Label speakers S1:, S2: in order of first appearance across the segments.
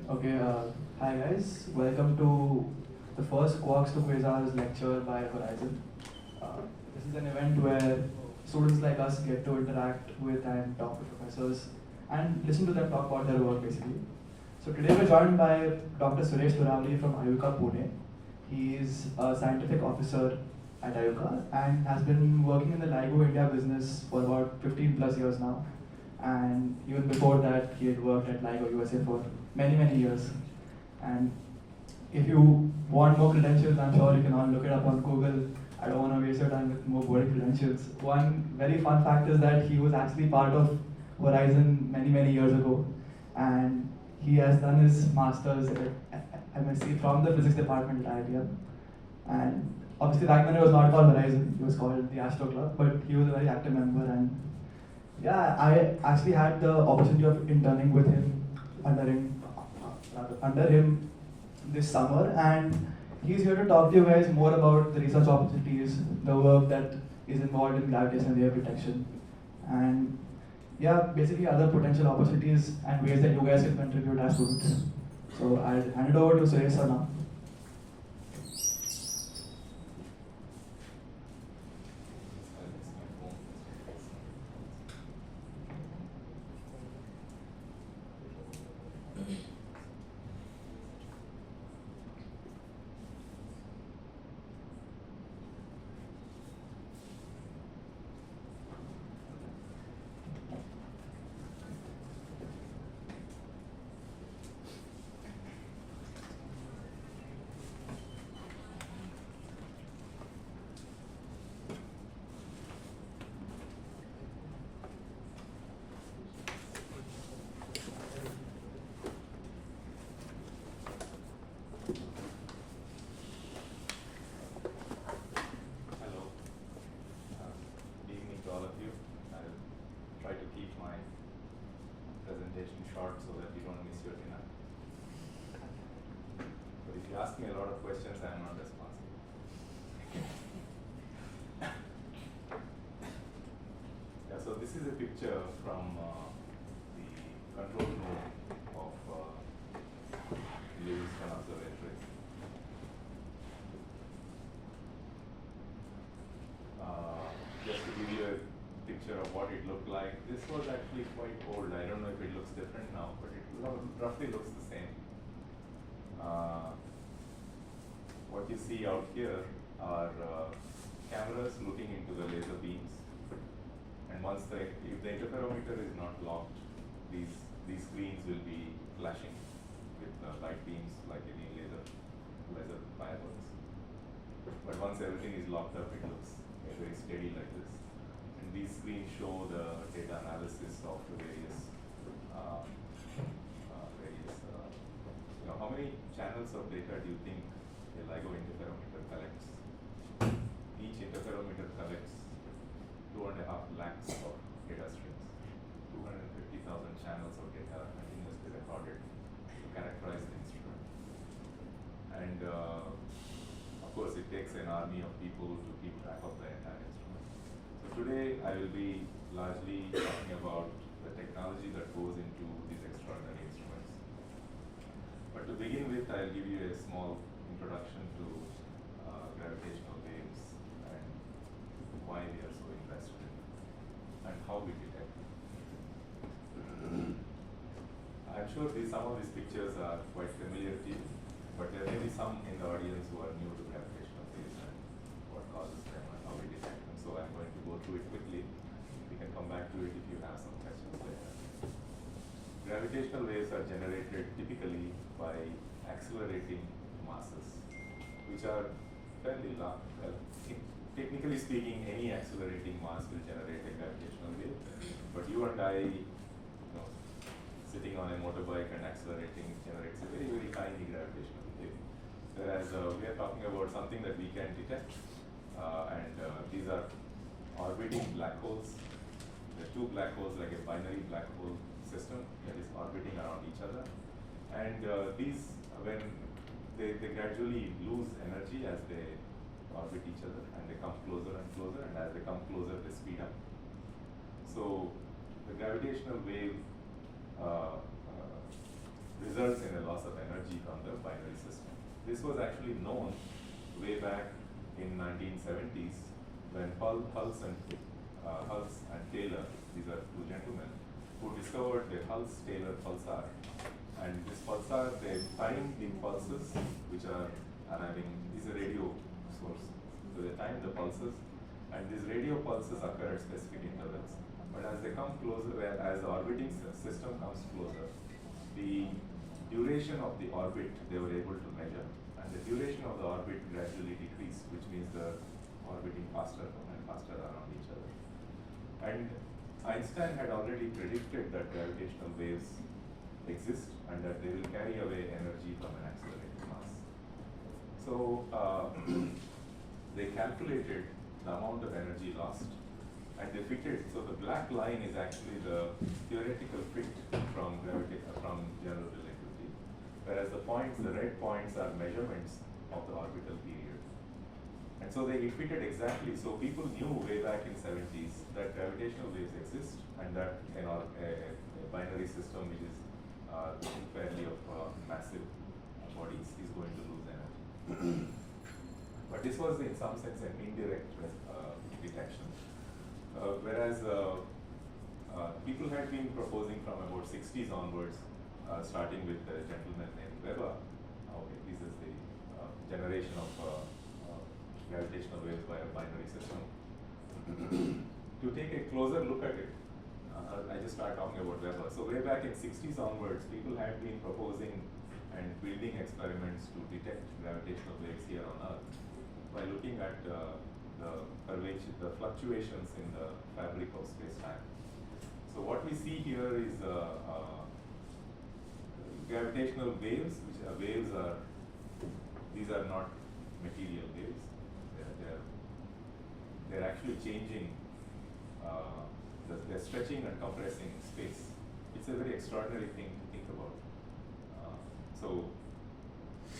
S1: Okay, hi guys. Welcome to the first Quarks to Quasars lecture by Horizon. Uh, this is an event where students like us get to interact with and talk to professors and listen to them talk about their work basically. So today we're joined by Dr. Suresh Doravari from IUCAA Pune. He is a scientific officer at IUCAA and has been working in the LIGO India business for about 15 plus years now. And even before that, he had worked at LIGO USA for many years. And if you want more credentials, I'm sure you can all look it up on Google. I don't want to waste your time with more boring credentials. One very fun fact is that he was actually part of Horizon many years ago. And he has done his master's at MSc from the physics department at IITM. And obviously back then it was not called Horizon, it was called the Astro Club, but he was a very active member. And yeah, I actually had the opportunity of interning with him, under him this summer, and he's here to talk to you guys more about the research opportunities, the work that is involved in gravitational wave detection, and yeah, basically other potential opportunities and ways that you guys can contribute as students. So I'll hand it over to Suresh sir now.
S2: Hello. Good evening to all of you. I'll try to keep my presentation short so that you don't miss your dinner. But if you ask me a lot of questions, I am not responsible. Yeah, so this is a picture from the control room of Livingston Observatory. Just to give you a picture of what it looked like, this was actually quite old. I don't know if it looks different now, but it roughly looks the same. What you see out here are cameras looking into the laser beams, and if the interferometer is not locked, these screens will be flashing with light beams like any laser fireworks. But once everything is locked up, it looks very steady like this. And these screens show the data analysis of the various, how many channels of data do you think a LIGO interferometer collects? Each interferometer collects 2.5 lakhs of data streams, 250,000 channels of data continuously recorded to characterize the instrument. And of course, it takes an army of people to keep track of the entire instrument. So today, I will be largely talking about the technology that goes into these extraordinary instruments. But to begin with, I'll give you a small introduction to gravitational waves and why we are so interested in them and how we detect them. I'm sure some of these pictures are quite familiar to you, but there may be some in the audience who are new to gravitational waves and what causes them and how we detect them. So I'm going to go through it quickly. We can come back to it if you have some questions later. Gravitational waves are generated typically by accelerating masses, which are fairly large. Well, technically speaking, any accelerating mass will generate a gravitational wave. But you and I, sitting on a motorbike and accelerating generates a very tiny gravitational wave. Whereas we are talking about something that we can detect, and these are orbiting black holes. There are two black holes, like a binary black hole system that is orbiting around each other. And these, when they gradually lose energy as they orbit each other, and they come closer and closer, and as they come closer, they speed up. So the gravitational wave results in a loss energy from the binary system. This was actually known way back in 1970s when Hulse and Taylor, these are two gentlemen, who discovered the Hulse-Taylor pulsar. And this pulsar, they time the pulses which are arriving, this is a radio source. So they time the pulses, and these radio pulses occur at specific intervals. But as they come closer, as the orbiting system comes closer, the duration of the orbit they were able to measure, and the duration of the orbit gradually decreased, which means they're orbiting faster and faster around each other. And Einstein had already predicted that gravitational waves exist and that they will carry away energy from an accelerated mass. So they calculated the amount of energy lost, and they fitted, so the black line is actually the theoretical fit from general relativity, whereas the points, the red points are measurements of the orbital period. And so they fitted exactly, so people knew way back in 70s that gravitational waves exist and that a binary system which is fairly of massive bodies is going to lose energy. But this was in some sense an indirect detection. Whereas people had been proposing from about 60s onwards, starting with a gentleman named Weber. Okay, this is the generation of gravitational waves by a binary system. To take a closer look at it, I just start talking about Weber. So way back in 60s onwards, people had been proposing and building experiments to detect gravitational waves here on Earth by looking at the fluctuations in the fabric of space-time. So what we see here is gravitational waves, which are these are not material waves. They're actually changing. They're stretching and compressing space. It's a very extraordinary thing to think about. So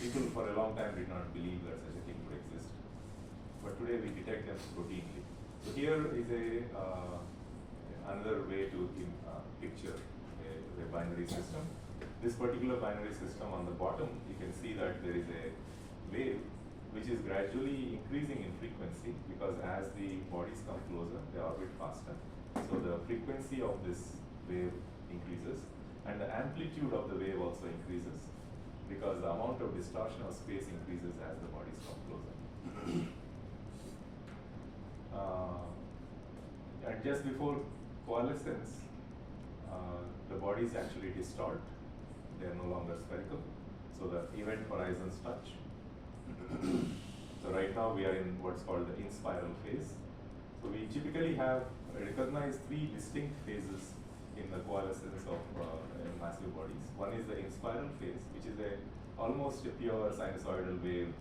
S2: people for a long time did not believe that such a thing would exist. But today we detect them routinely. So here is another way to picture a binary system. This particular binary system, on the bottom, you can see that there is a wave which is gradually increasing in frequency, because as the bodies come closer, they orbit faster. So the frequency of this wave increases, and the amplitude of the wave also increases, because the amount of distortion of space increases as the bodies come closer. And just before coalescence, the bodies actually distort. They are no longer spherical. So the event horizons touch. So right now we are in what's called the in-spiral phase. So we typically recognize three distinct phases in the coalescence of massive bodies. One is the in-spiral phase, which is almost a pure sinusoidal wave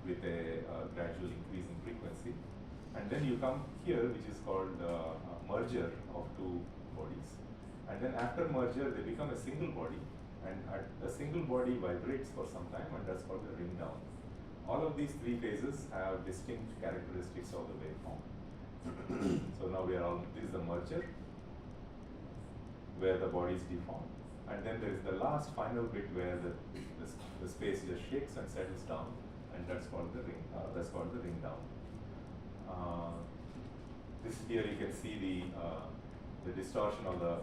S2: with a gradual increase in frequency. And then you come here, which is called a merger of two bodies. And then after merger, they become a single body. And a single body vibrates for some time, and that's called the ring down. All of these three phases have distinct characteristics of the waveform. So now this is the merger, where the bodies deform. And then there is the last final bit where the space just shakes and settles down, and that's called the ring down. This here you can see the distortion of the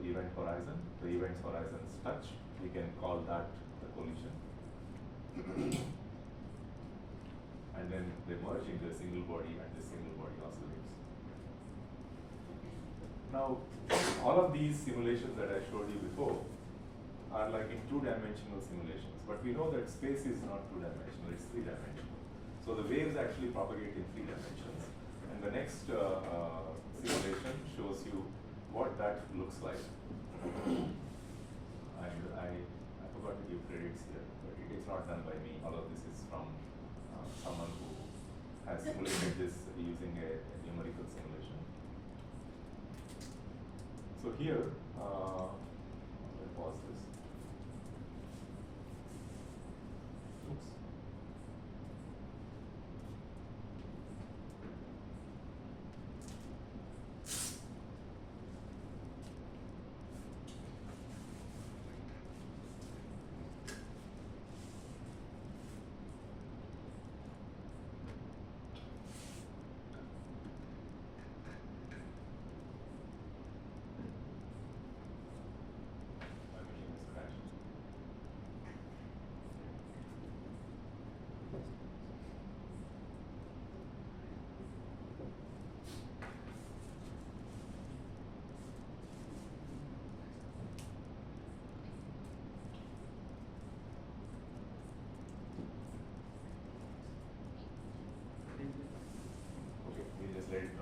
S2: event horizon. The event horizons touch. We can call that the collision. And then they merge into a single body, and this single body oscillates. Now, all of these simulations that I showed you before are like in two-dimensional simulations, but we know that space is not two-dimensional, it's three-dimensional. So the waves actually propagate in three dimensions. And the next simulation shows you what that looks like. And I forgot to give credits here, but it's not done by me. All of this is from someone who has simulated this using a numerical simulation. So here, I'll pause this. Oops.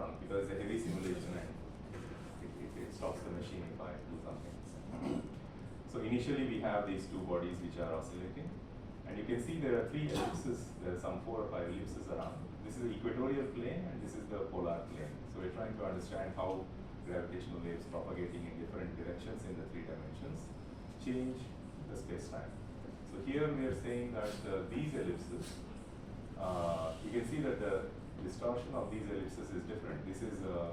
S2: run because it's a heavy simulation and it stops the machine if I do something. So initially we have these two bodies which are oscillating, and you can see there are three ellipses. There are some 4 or 5 ellipses around. This is the equatorial plane and this is the polar plane. So we're trying to understand how gravitational waves propagating in different directions in the 3 dimensions change the space-time. So here we are saying that these ellipses, you can see that the distortion of these ellipses is different. This is the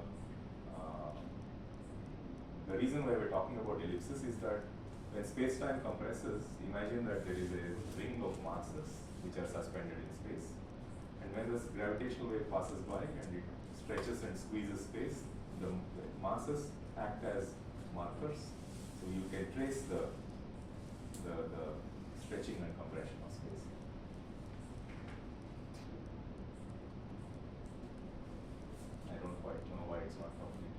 S2: reason why we're talking about ellipses is that when space-time compresses, imagine that there is a ring of masses which are suspended in space. And when this gravitational wave passes by and it stretches and squeezes space, the masses act as markers. So you can trace the stretching and compression of space. I don't quite know why it's not completed.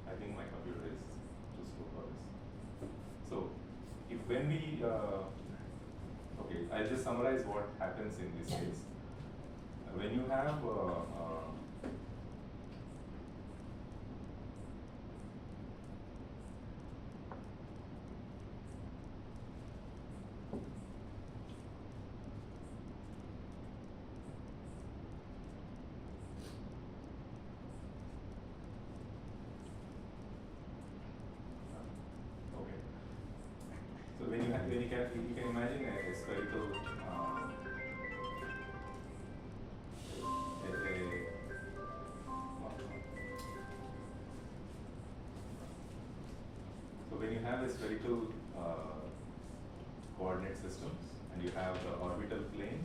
S2: I think my computer is too slow for this. So, if when we, okay, I'll just summarize what happens in this case. When you have you can imagine a spherical so when you have a spherical coordinate systems and you have the orbital plane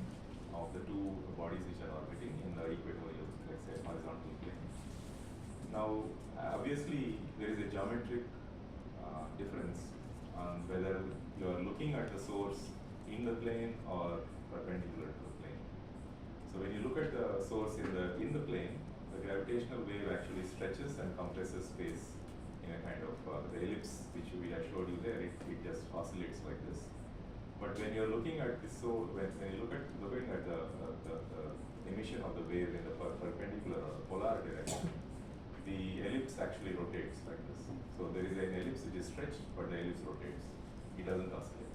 S2: of the two bodies which are orbiting in the equatorial, let's say horizontal plane. Now obviously there is a geometric difference on whether you are looking at the source in the plane or perpendicular to the plane. So when you look at the source in the plane, the gravitational wave actually stretches and compresses space in a kind of the ellipse which we have showed you there. It just oscillates like this. But when you're looking at this, so when you looking at the emission of the wave in the perpendicular or the polar direction, the ellipse actually rotates like this. So there is an ellipse which is stretched, but the ellipse rotates. It doesn't oscillate.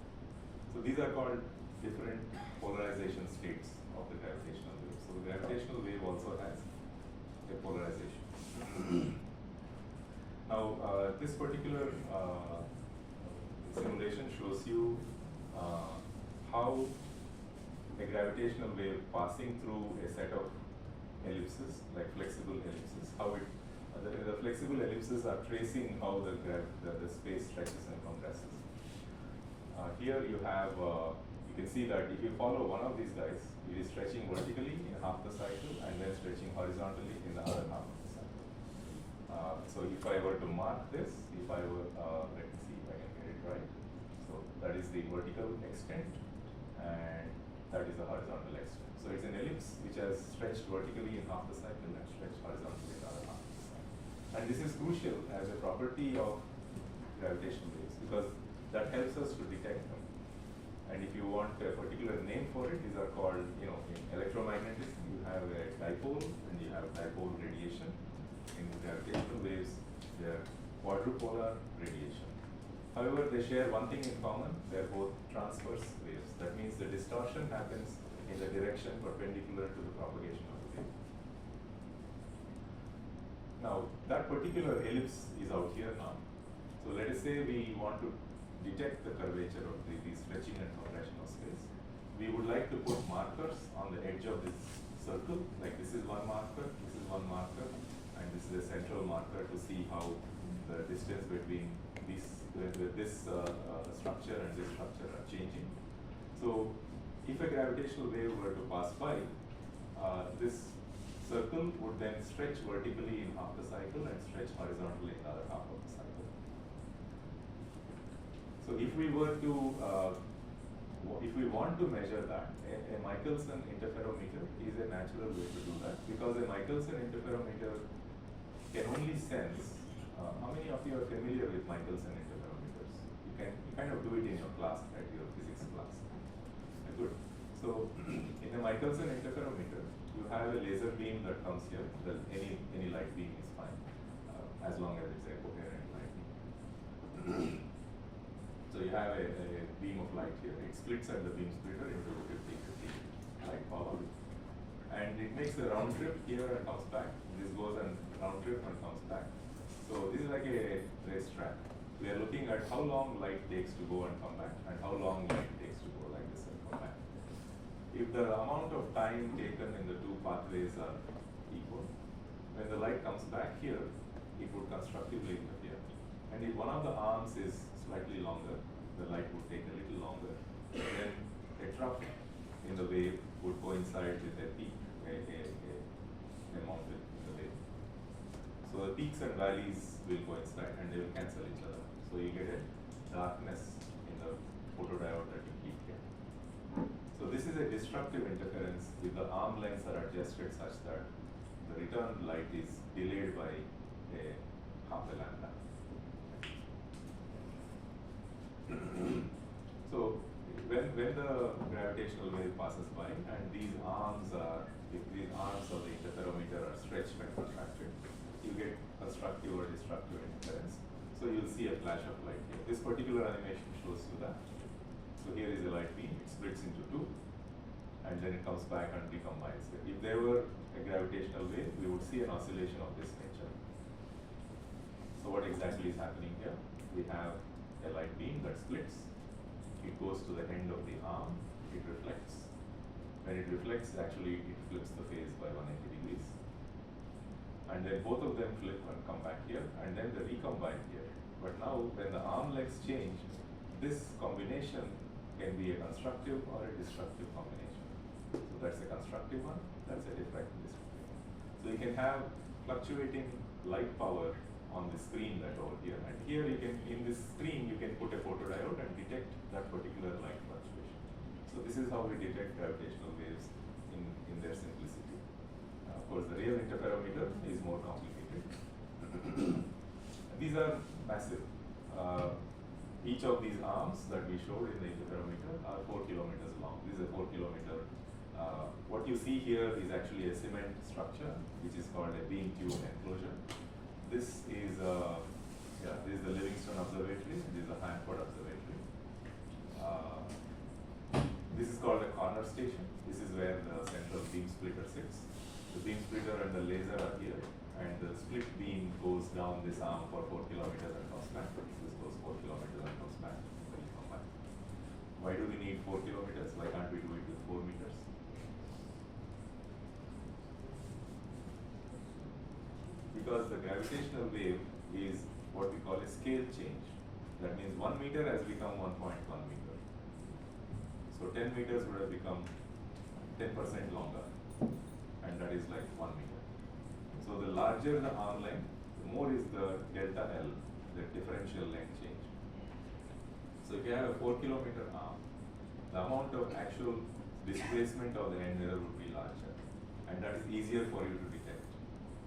S2: So these are called different polarization states of the gravitational wave. So the gravitational wave also has a polarization. Now this particular simulation shows you how a gravitational wave passing through a set of ellipses, like flexible ellipses, how it the flexible ellipses are tracing how the space stretches and compresses. Here you have, you can see that if you follow one of these guys, it is stretching vertically in half the cycle and then stretching horizontally in the other half of the cycle. So if I were to mark this, if I were, let me see if I can get it right. So that is the vertical extent and that is the horizontal extent. So it's an ellipse which has stretched vertically in half the cycle and stretched horizontally in the other half. And this is crucial as a property of gravitational waves because that helps us to detect them. And if you want a particular name for it, these are called, in electromagnetism, you have a dipole and you have dipole radiation. In gravitational waves, they are quadrupolar radiation. However, they share one thing in common, they are both transverse waves. That means the distortion happens in the direction perpendicular to the propagation of the wave. Now, that particular ellipse is out here now. So let us say we want to detect the curvature of the stretching and compression of space. We would like to put markers on the edge of this circle, like this is one marker, this is one marker, and this is a central marker to see how the distance between this structure and this structure are changing. So if a gravitational wave were to pass by, this circle would then stretch vertically in half the cycle and stretch horizontally in the other half of the cycle. So if we were to, if we want to measure that, a Michelson interferometer is a natural way to do that because a Michelson interferometer can only sense. How many of you are familiar with Michelson interferometers? You kind of do it in your class, right? Your physics class. Good. So in a Michelson interferometer, you have a laser beam that comes here. Any light beam is fine, as long as it's a coherent light beam. So you have a beam of light here. It splits at the beam splitter into 50-50 light power. And it makes a round trip here and comes back. This goes and round trip and comes back. So this is like a racetrack. We are looking at how long light takes to go and come back, and how long light takes to go like this and come back. If the amount of time taken in the two pathways are equal, when the light comes back here, it would constructively interfere. And if one of the arms is slightly longer, the light would take a little longer. Then a trough in the wave would coincide with a peak, a mountain in the wave. So the peaks and valleys will coincide and they will cancel each other. So you get a darkness in the photodiode that you keep here. So this is a destructive interference if the arm lengths are adjusted such that the return light is delayed by a half a lambda. So when the gravitational wave passes by and these arms of the interferometer are stretched and contracted, you get constructive or destructive interference. So you'll see a flash of light here. This particular animation shows you that. So here is a light beam, it splits into two, and then it comes back and recombines. If there were a gravitational wave, we would see an oscillation of this nature. So what exactly is happening here? We have a light beam that splits. It goes to the end of the arm, it reflects. When it reflects, actually it flips the phase by 180 degrees. And then both of them flip and come back here, and then they recombine here. But now, when the arm lengths change, this combination can be a constructive or a destructive combination. So that's a constructive one, that's a destructive one. So you can have fluctuating light power on the screen that over here, and here you can, in this screen, you can put a photodiode and detect that particular light fluctuation. So this is how we detect gravitational waves in their simplicity. Of course, the real interferometer is more complicated. These are massive. Each of these arms that we showed in the interferometer are 4 kilometers long. This is a 4 kilometer. What you see here is actually a cement structure, which is called a beam tube enclosure. This is the Livingston Observatory. This is the Hanford Observatory. This is called a corner station. This is where the central beam splitter sits. The beam splitter and the laser are here, and the split beam goes down this arm for 4 kilometers and comes back. This goes 4 kilometers and comes back. Why do we need 4 kilometers? Why can't we do it with 4 meters? Because the gravitational wave is what we call a scale change. That means 1 meter has become 1.1 meter. So 10 meters would have become 10% longer, and that is like 1 meter. So the larger the arm length, the more is the delta L, the differential length change. So if you have a 4 kilometer arm, the amount of actual displacement of the end mirror would be larger, and that is easier for you to detect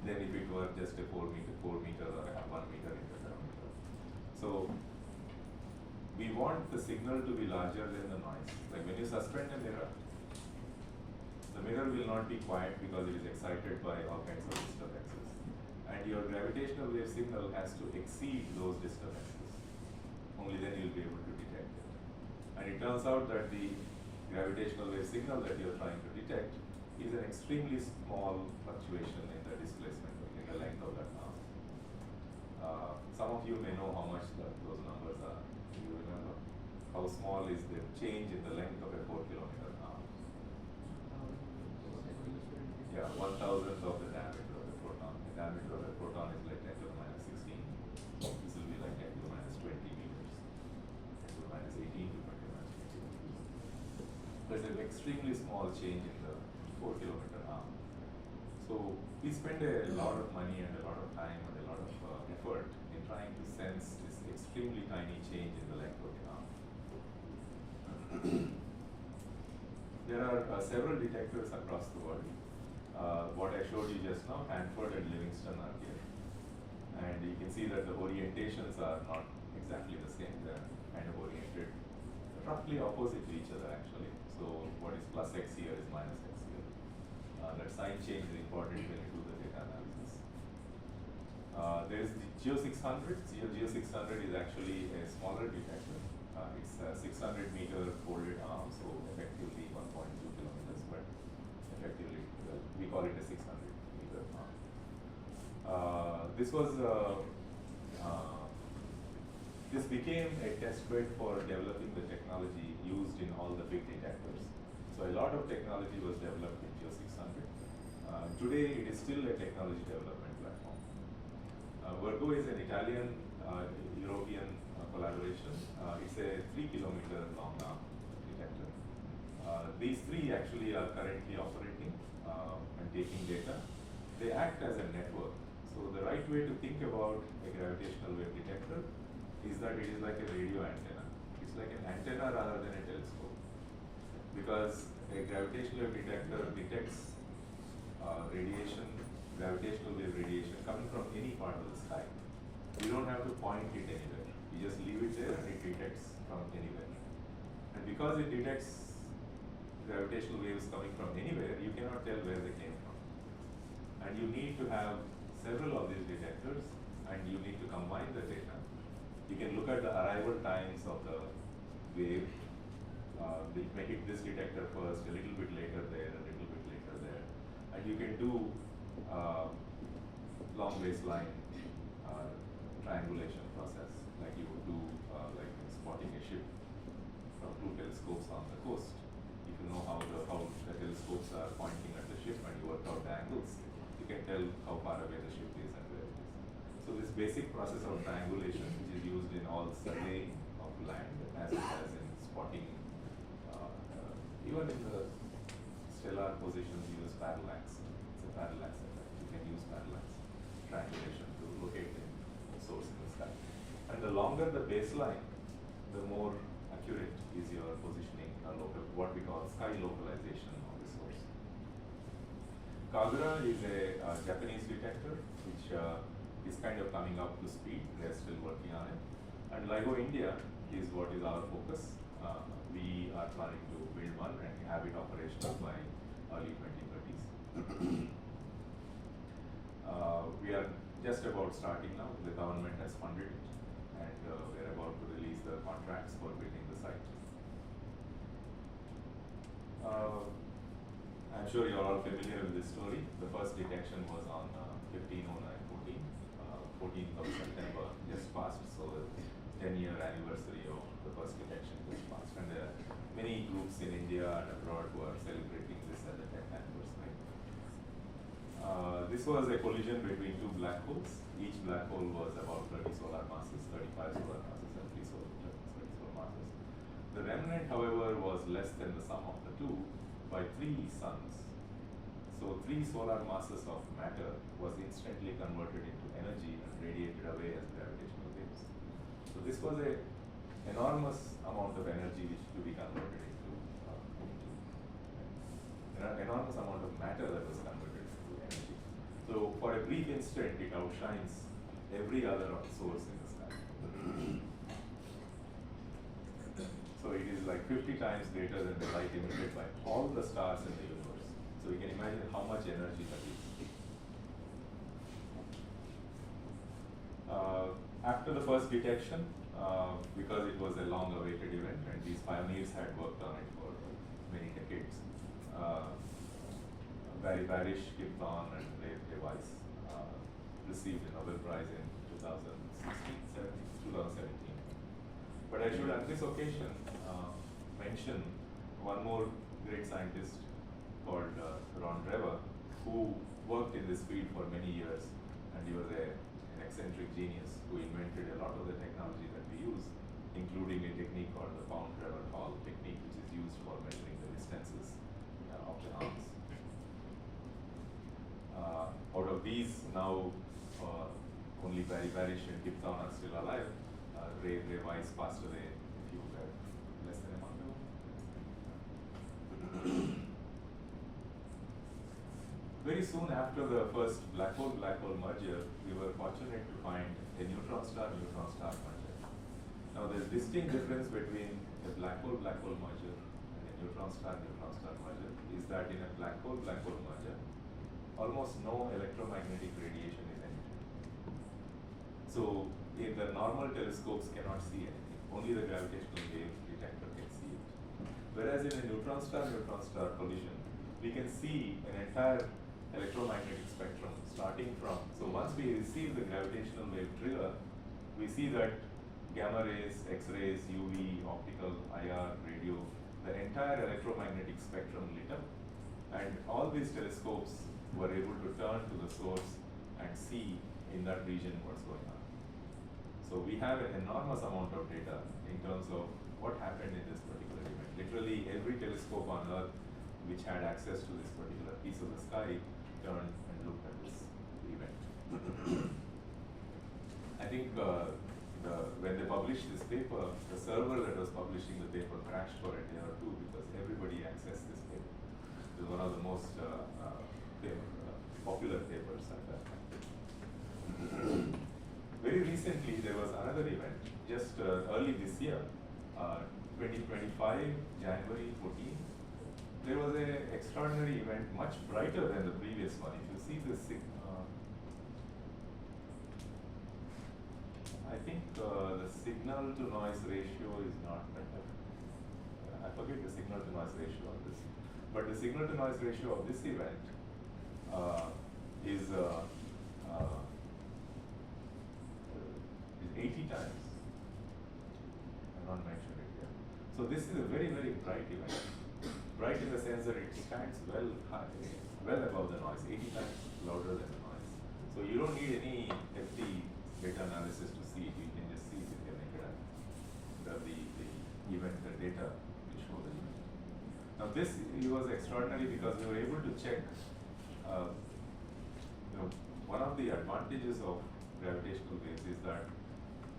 S2: than if it were just a 4 meter or a 1 meter interferometer. So we want the signal to be larger than the noise. Like when you suspend a mirror, the mirror will not be quiet because it is excited by all kinds of disturbances. And your gravitational wave signal has to exceed those disturbances. Only then you will be able to detect it. And it turns out that the gravitational wave signal that you are trying to detect is an extremely small fluctuation in the displacement, in the length of that arm. Some of you may know how much those numbers are. Do you remember? How small is the change in the length of a 4 kilometer arm? Yeah, 1,000th of the diameter of a proton. The diameter of a proton is like 10 to the minus 16. This will be like 10 to the minus 20 meters. 10 to the minus 18 to 20 to the minus 20. There's an extremely small change in the 4 kilometer arm. So we spend a lot of money and a lot of time and a lot of effort in trying to sense this extremely tiny change in the length of the arm. There are several detectors across the world. What I showed you just now, Hanford and Livingston are here. And you can see that the orientations are not exactly the same. They're kind of oriented roughly opposite to each other actually. So what is plus x here is minus x here. That sign change is important when you do the data analysis. There is the Geo 600. Geo 600 is actually a smaller detector. It's a 600 meter folded arm, so effectively 1.2 kilometers, but effectively we call it a 600 meter arm. This became a test bed for developing the technology used in all the big detectors. So a lot of technology was developed in Geo 600. Today it is still a technology development platform. Virgo is an Italian-European collaboration. It's a 3-kilometer long arm detector. These three actually are currently operating and taking data. They act as a network. So the right way to think about a gravitational wave detector is that it is like a radio antenna. It's like an antenna rather than a telescope. Because a gravitational wave detector detects gravitational wave radiation coming from any part of the sky. You don't have to point it anywhere. You just leave it there and it detects from anywhere. And because it detects gravitational waves coming from anywhere, you cannot tell where they came from. And you need to have several of these detectors and you need to combine the data. You can look at the arrival times of the wave. It may hit this detector first, a little bit later there, a little bit later there. And you can do long baseline triangulation process like you would do like spotting a ship from two telescopes on the coast. If you know how the telescopes are pointing at the ship and you work out the angles, you can tell how far away the ship is and where it is. So this basic process of triangulation, which is used in all surveying of land as well as in spotting, even in the stellar positions, you use parallax. It's a parallax effect. You can use parallax triangulation to locate the source in the sky. And the longer the baseline, the more accurate is your positioning, what we call sky localization of the source. Kagura is a Japanese detector, which is kind of coming up to speed. They're still working on it. And LIGO India is what is our focus. We are planning to build one and have it operational by early 2030s. We are just about starting now. The government has funded it, and we're about to release the contracts for building the site. I'm sure you're all familiar with this story. The first detection was on 1509-14, 14th of September just passed, so the 10-year anniversary of the first detection just passed. And there are many groups in India and abroad who are celebrating this as a 10th anniversary. This was a collision between two black holes. Each black hole was about 30 solar masses, 35 solar masses and 30 solar masses. The remnant, however, was less than the sum of the two by 3 suns. So 3 solar masses of matter was instantly converted into energy and radiated away as gravitational waves. So this was an enormous amount of energy which to be converted into an enormous amount of matter that was converted into energy. So for a brief instant, it outshines every other source in the sky. So it is like 50 times greater than the light emitted by all the stars in the universe. So you can imagine how much energy that is. After the first detection, because it was a long-awaited event and these pioneers had worked on it for many decades, Barry Barish, Kip Thorne, and Ray Weiss received a Nobel Prize in 2017. But I should, at this occasion, mention one more great scientist called Ron Drever, who worked in this field for many years, and he was an eccentric genius who invented a lot of the technology that we use, including a technique called the Pound-Trevor-Hall technique, which is used for measuring the distances of the arms. Out of these, now only Barry Barish and Kip Thorne are still alive. Ray Weiss passed away less than a month ago. very soon after the first black hole merger, we were fortunate to find a neutron star merger. Now there's distinct difference between a black hole merger and a neutron star merger is that in a black hole merger, almost no electromagnetic radiation is emitted. So if the normal telescopes cannot see anything, only the gravitational wave detector can see it. Whereas in a neutron star collision, we can see an entire electromagnetic spectrum starting from, so once we receive the gravitational wave trigger, we see that gamma rays, X-rays, UV, optical, IR, radio, the entire electromagnetic spectrum lit up, and all these telescopes were able to turn to the source and see in that region what's going on. So we have an enormous amount of data in terms of what happened in this particular event. Literally every telescope on Earth which had access to this particular piece of the sky turned and looked at this event. I think when they published this paper, the server that was publishing the paper crashed for a day or two because everybody accessed this paper. It was one of the most popular papers at that time. Very recently, there was another event, just early this year, 2025, January 14. There was an extraordinary event, much brighter than the previous one. If you see this, I think the signal to noise ratio is not better. I forget the signal to noise ratio of this. But the signal to noise ratio of this event is 80 times. I'm not mentioning it here. So this is a very, very bright event. Bright in the sense that it stands well above the noise, 80 times louder than the noise. So you don't need any hefty data analysis to see it. You can just see it with your naked eye. The event, the data will show the event. Now this was extraordinary because we were able to check. One of the advantages of gravitational waves is that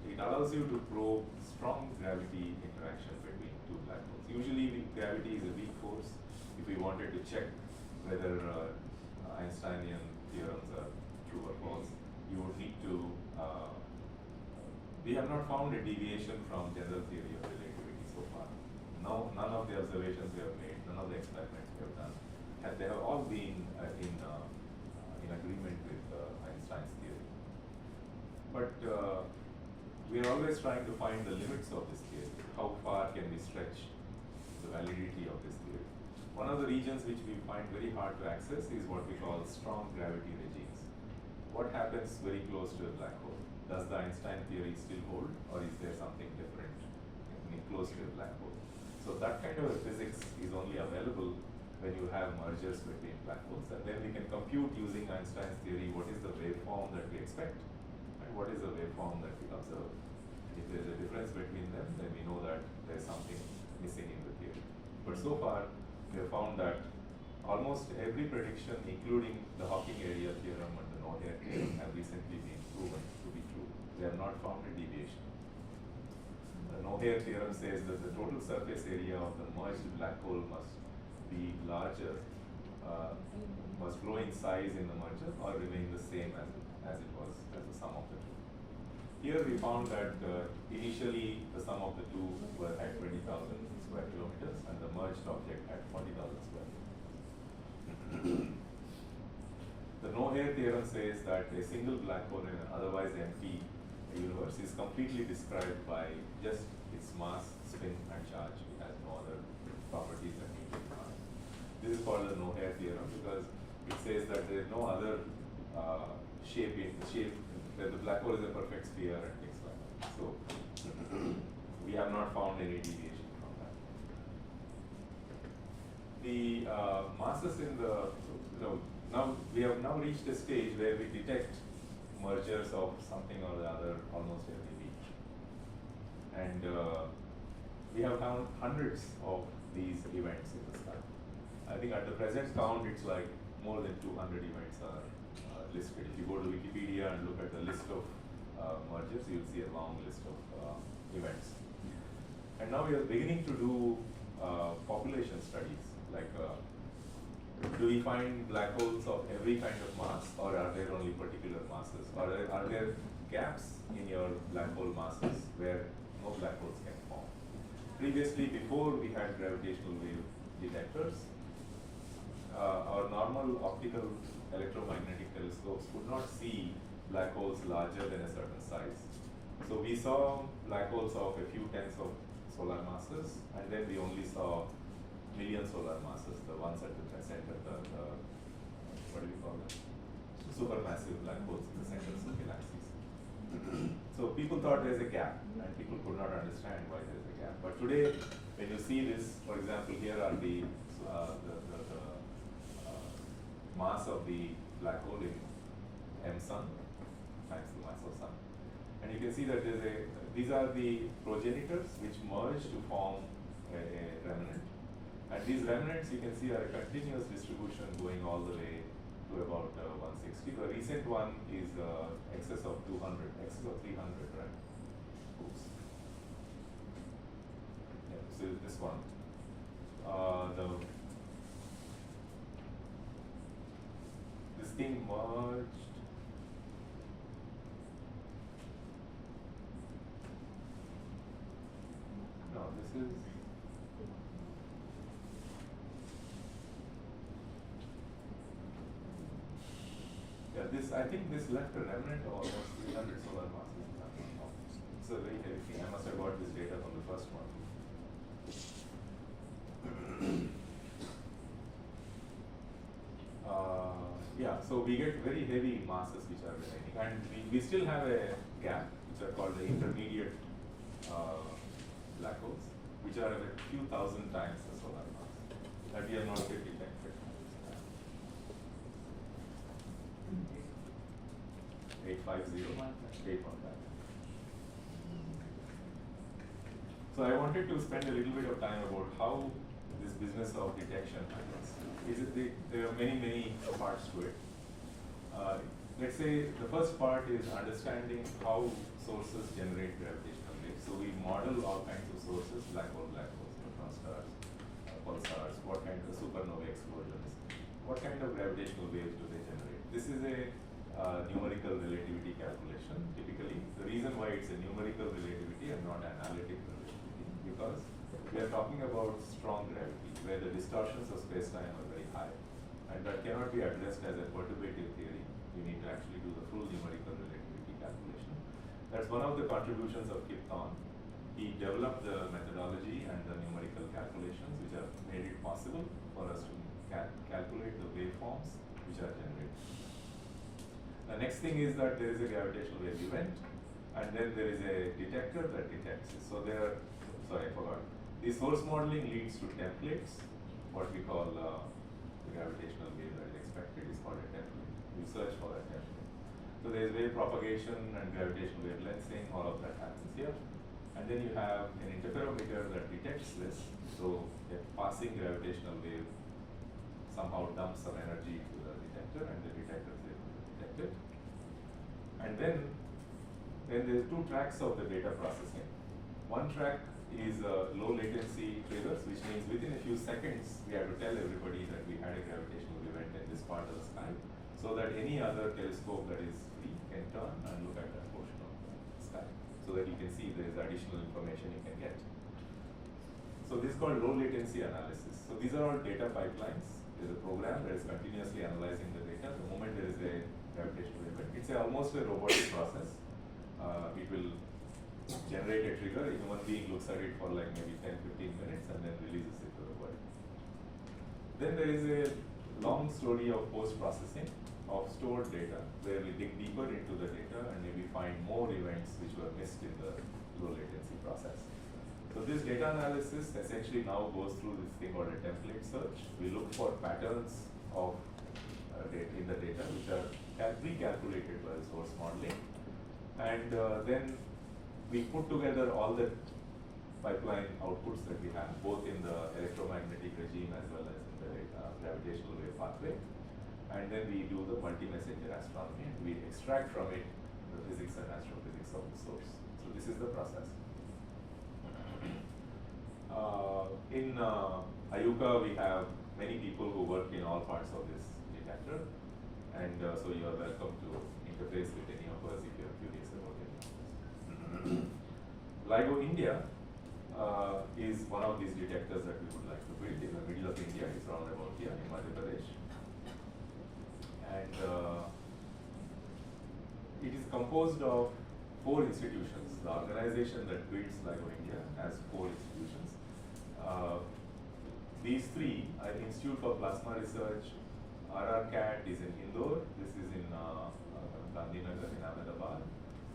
S2: it allows you to probe strong gravity interaction between two black holes. Usually gravity is a weak force. If we wanted to check whether Einsteinian theorems are true or false, you would need to, we have not found a deviation from general theory of relativity so far. No, none of the observations we have made, none of the experiments we have done, they have all been in agreement with Einstein's theory. But we are always trying to find the limits of this theory. How far can we stretch the validity of this theory? One of the regions which we find very hard to access is what we call strong gravity regimes. What happens very close to a black hole? Does the Einstein theory still hold, or is there something different close to a black hole? So that kind of a physics is only available when you have mergers between black holes, and then we can compute using Einstein's theory what is the waveform that we expect and what is the waveform that we observe. If there is a difference between them, then we know that there is something missing in the theory. But so far, we have found that almost every prediction, including the Hawking area theorem and the no-hair theorem, have recently been proven to be true. We have not found a deviation. The no-hair theorem says that the total surface area of the merged black hole must be larger, must grow in size in the merger or remain the same as it was, as the sum of the two. Here we found that initially the sum of the two were at 20,000 square kilometers and the merged object at 40,000 square kilometers. The no-hair theorem says that a single black hole in an otherwise empty universe is completely described by just its mass, spin and charge. It has no other properties than Newton's mass. This is called the no-hair theorem because it says that there is no other shape that the black hole is a perfect sphere and things like that. So we have not found any deviation from that. The masses in the, now we have now reached a stage where we detect mergers of something or the other almost every week. And we have found hundreds of these events in the sky. I think at the present count, it's like more than 200 events are listed. If you go to Wikipedia and look at the list of mergers, you'll see a long list of events. And now we are beginning to do population studies, like do we find black holes of every kind of mass, or are there only particular masses? Or are there gaps in your black hole masses where no black holes can form? Previously, before we had gravitational wave detectors, our normal optical electromagnetic telescopes could not see black holes larger than a certain size. So we saw black holes of a few tens of solar masses, and then we only saw million solar masses, the ones at the center, what do we call them? Supermassive black holes in the centers of galaxies. So people thought there's a gap, and people could not understand why there's a gap. But today, when you see this, for example, here are the mass of the black hole in M sun times the mass of sun, and you can see that these are the progenitors which merge to form a remnant. And these remnants, you can see, are a continuous distribution going all the way to about 160. The recent one is excess of 200, excess of 300, right? Oops. Yeah, so this one. This thing merged. No, this is. Yeah, I think this left a remnant of almost 300 solar masses. It's a very heavy thing. I must have got this data from the first one. Yeah, so we get very heavy masses which are remaining, and we still have a gap, which are called the intermediate black holes, which are a few thousand times the solar mass that we have not yet detected. 850, 815. So I wanted to spend a little bit of time about how this business of detection happens. There are many parts to it. Let's say the first part is understanding how sources generate gravitational waves. So we model all kinds of sources, black holes, neutron stars, pulsars, what kind of supernova explosions, what kind of gravitational waves do they generate. This is a numerical relativity calculation. Typically, the reason why it's a numerical relativity and not analytic relativity, because we are talking about strong gravity, where the distortions of space-time are very high, and that cannot be addressed as a perturbative theory. You need to actually do the full numerical relativity calculation. That's one of the contributions of Kip Thorne. He developed the methodology and the numerical calculations which have made it possible for us to calculate the waveforms which are generated. The next thing is that there is a gravitational wave event, and then there is a detector that detects it. So there are, sorry, I forgot. The source modeling leads to templates. What we call the gravitational wave that is expected is called a template. We search for a template. So there is wave propagation and gravitational wave lensing, all of that happens here. And then you have an interferometer that detects this. So a passing gravitational wave somehow dumps some energy to the detector, and the detector is able to detect it. And then there's two tracks of the data processing. One track is low latency triggers, which means within a few seconds we have to tell everybody that we had a gravitational event in this part of the sky, so that any other telescope that is free can turn and look at that portion of the sky, so that you can see there is additional information you can get. So this is called low latency analysis. So these are all data pipelines. There is a program that is continuously analyzing the data. The moment there is a gravitational event, it's almost a robotic process. It will generate a trigger. A human being looks at it for like maybe 10-15 minutes and then releases it to the world. Then there is a long story of post-processing of stored data, where we dig deeper into the data and maybe find more events which were missed in the low latency process. So this data analysis essentially now goes through this thing called a template search. We look for patterns of in the data which are pre-calculated by the source modeling, and then we put together all the pipeline outputs that we have, both in the electromagnetic regime as well as in the gravitational wave pathway, and then we do the multi-messenger astronomy, and we extract from it the physics and astrophysics of the source. So this is the process. In IUCAA, we have many people who work in all parts of this detector, and so you are welcome to interface with any of us if you are curious about any of this. LIGO India is one of these detectors that we would like to build in the middle of India. It's around about here in Madhya Pradesh. And it is composed of 4 institutions. The organization that builds LIGO India has 4 institutions. These 3 are Institute for Plasma Research, RRCAT is in Indore, this is in Gandhinagar in Ahmedabad,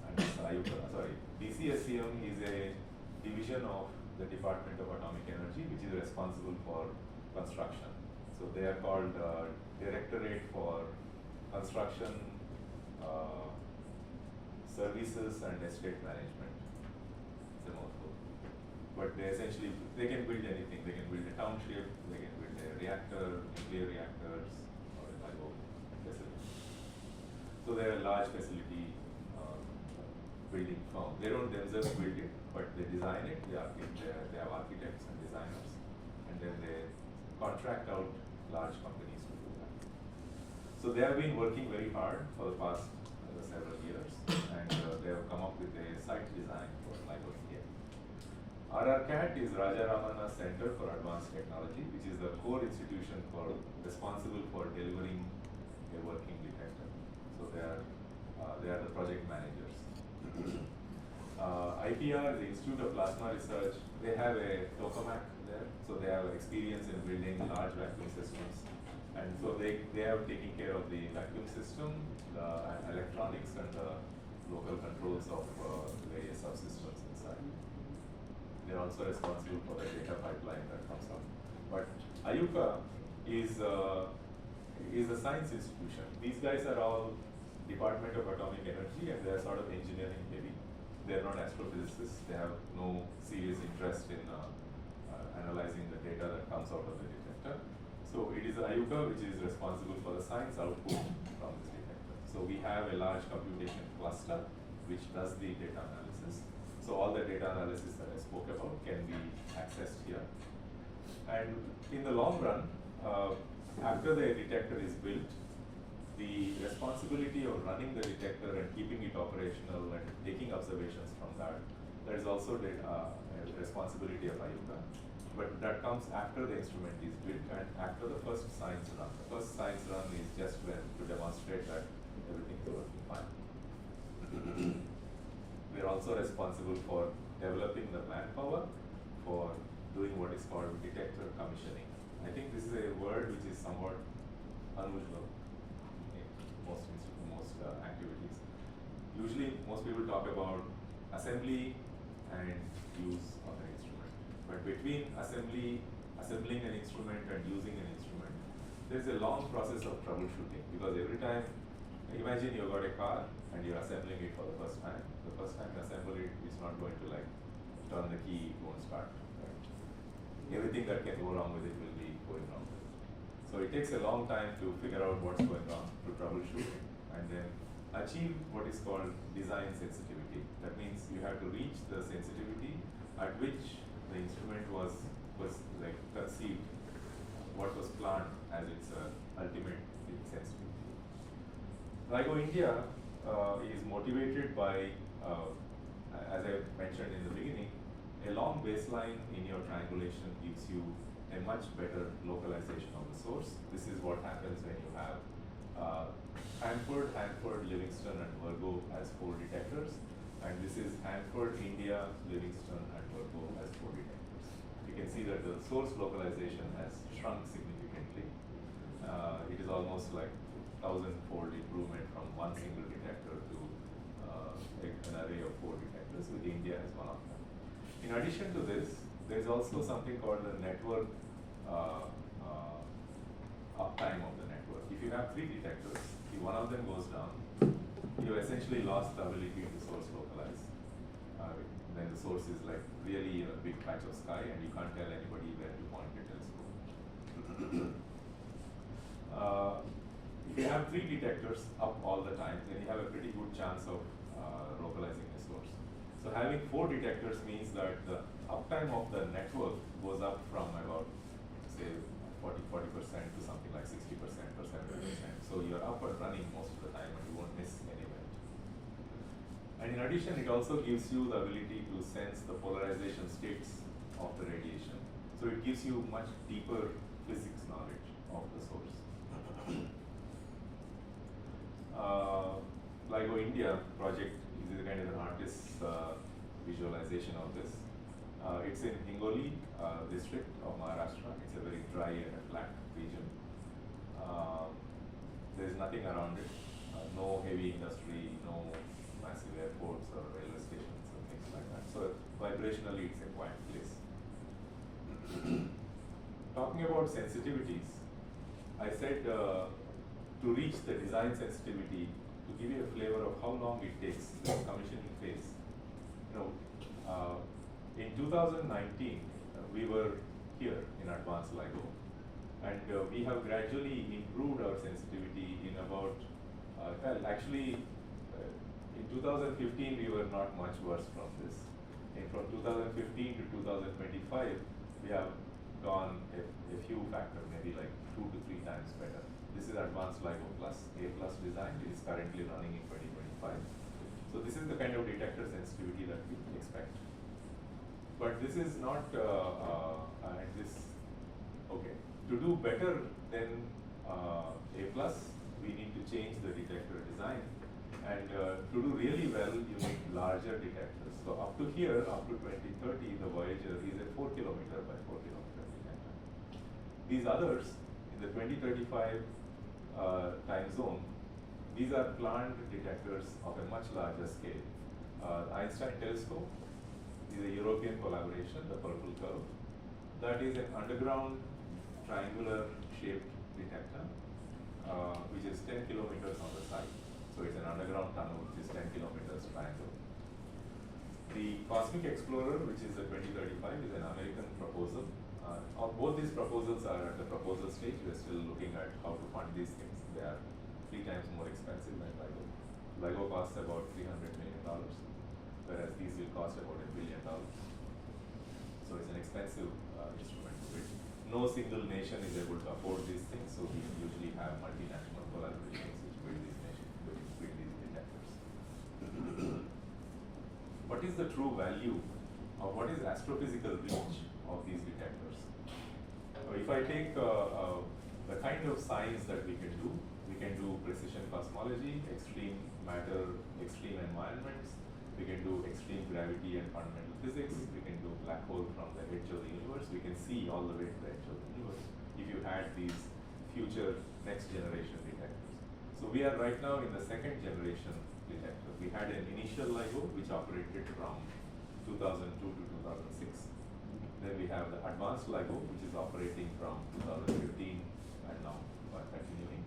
S2: and IUCAA, DCSCM is a division of the Department of Atomic Energy, which is responsible for construction. So they are called Directorate for Construction, Services and Estate Management. It's a mouthful. But they essentially, they can build anything. They can build a township, they can build a reactor, nuclear reactors, or a LIGO facility. So they are a large facility building firm. They don't themselves build it, but they design it. They have architects and designers, and then they contract out large companies to do that. So they have been working very hard for the past several years, and they have come up with a site design for LIGO India. RRCAT is Raja Ramana Center for Advanced Technology, which is the core institution responsible for delivering a working detector. So they are the project managers. IPR, the Institute of Plasma Research, they have a tokamak there, so they have experience in building large vacuum systems. And so they have taken care of the vacuum system, the electronics, and the local controls of various subsystems inside. They're also responsible for the data pipeline that comes out. But IUCAA is a science institution. These guys are all Department of Atomic Energy, and they're sort of engineering heavy. They're not astrophysicists. They have no serious interest in analyzing the data that comes out of the detector. So it is IUCAA which is responsible for the science output from this detector. So we have a large computation cluster which does the data analysis. So all the data analysis that I spoke about can be accessed here. And in the long run, after the detector is built, the responsibility of running the detector and keeping it operational and taking observations from that is also the responsibility of IUCAA. But that comes after the instrument is built and after the first science run. The first science run is just to demonstrate that everything is working fine. We are also responsible for developing the manpower for doing what is called detector commissioning. I think this is a word which is somewhat unusual in most activities. Usually, most people talk about assembly and use of an instrument. But between assembling an instrument and using an instrument, there's a long process of troubleshooting, because every time, imagine you've got a car and you're assembling it for the first time. The first time you assemble it, it's not going to like turn the key, it won't start. Right? Everything that can go wrong with it will be going wrong with it. So it takes a long time to figure out what's going on, to troubleshoot, and then achieve what is called design sensitivity. That means you have to reach the sensitivity at which the instrument was like conceived, what was planned as its ultimate sensitivity. LIGO India is motivated by, as I mentioned in the beginning, a long baseline in your triangulation gives you a much better localization of the source. This is what happens when you have Hanford, Livingston, and Virgo as 4 detectors, and this is Hanford, India, Livingston, and Virgo as 4 detectors. You can see that the source localization has shrunk significantly. It is almost like 1,000-fold improvement from one single detector to an array of 4 detectors, with India as one of them. In addition to this, there is also something called the network uptime of the network. If you have 3 detectors, if one of them goes down, you essentially lost the ability to source localize. Then the source is like really a big patch of sky, and you can't tell anybody where to point your telescope. If you have 3 detectors up all the time, then you have a pretty good chance of localizing the source. So having 4 detectors means that the uptime of the network goes up from about, say, 40% addition, it also gives you the ability to sense the polarization states of the radiation. So it gives you much deeper physics knowledge of the source. LIGO India project is a kind of an artist's visualization of this. It's in Hingoli district of Maharashtra. It's a very dry and a flat region. There is nothing around it. No heavy industry, no massive airports or railway stations or things like that. So vibrationally, it's a quiet place. Talking about sensitivities, I said to reach the design sensitivity, to give you a flavor of how long it takes, the commissioning phase. In 2019, we were here in advanced LIGO, and we have gradually improved our sensitivity in about, in 2015 we were not much worse from this. And from 2015 to 2025, we have gone a few factors, maybe like 2 to 3 times better. This is advanced LIGO plus, A plus design. It is currently running in 2025. So this is the kind of detector sensitivity that we expect. But this is not, okay. To do better than A plus, we need to change the detector design. And to do really well, you need larger detectors. So up to here, up to 2030, the Voyager is a 4 kilometer by 4 kilometer detector. These others, in the 2035 time zone, these are planned detectors of a much larger scale. Einstein telescope is a European collaboration, the purple curve. That is an underground triangular shaped detector, which is 10 kilometers on the side. So it's an underground tunnel which is 10 kilometers triangle. The Cosmic Explorer, which is the 2035, is an American proposal. Both these proposals are at the proposal stage. We're still looking at how to fund these things. They are 3 times more expensive than LIGO. LIGO costs about $300 million, whereas these will cost about $1 billion. So it's an expensive instrument to build. No single nation is able to afford these things, so we usually have multinational collaborations which build these detectors. What is the true value, or what is astrophysical reach of these detectors? If I take the kind of science that we can do precision cosmology, extreme matter, extreme environments. We can do extreme gravity and fundamental physics. We can do black hole from the edge of the universe. We can see all the way to the edge of the universe if you had these future next generation detectors. So we are right now in the second generation detector. We had an initial LIGO which operated from 2002 to 2006. Then we have the advanced LIGO which is operating from 2015 and now continuing.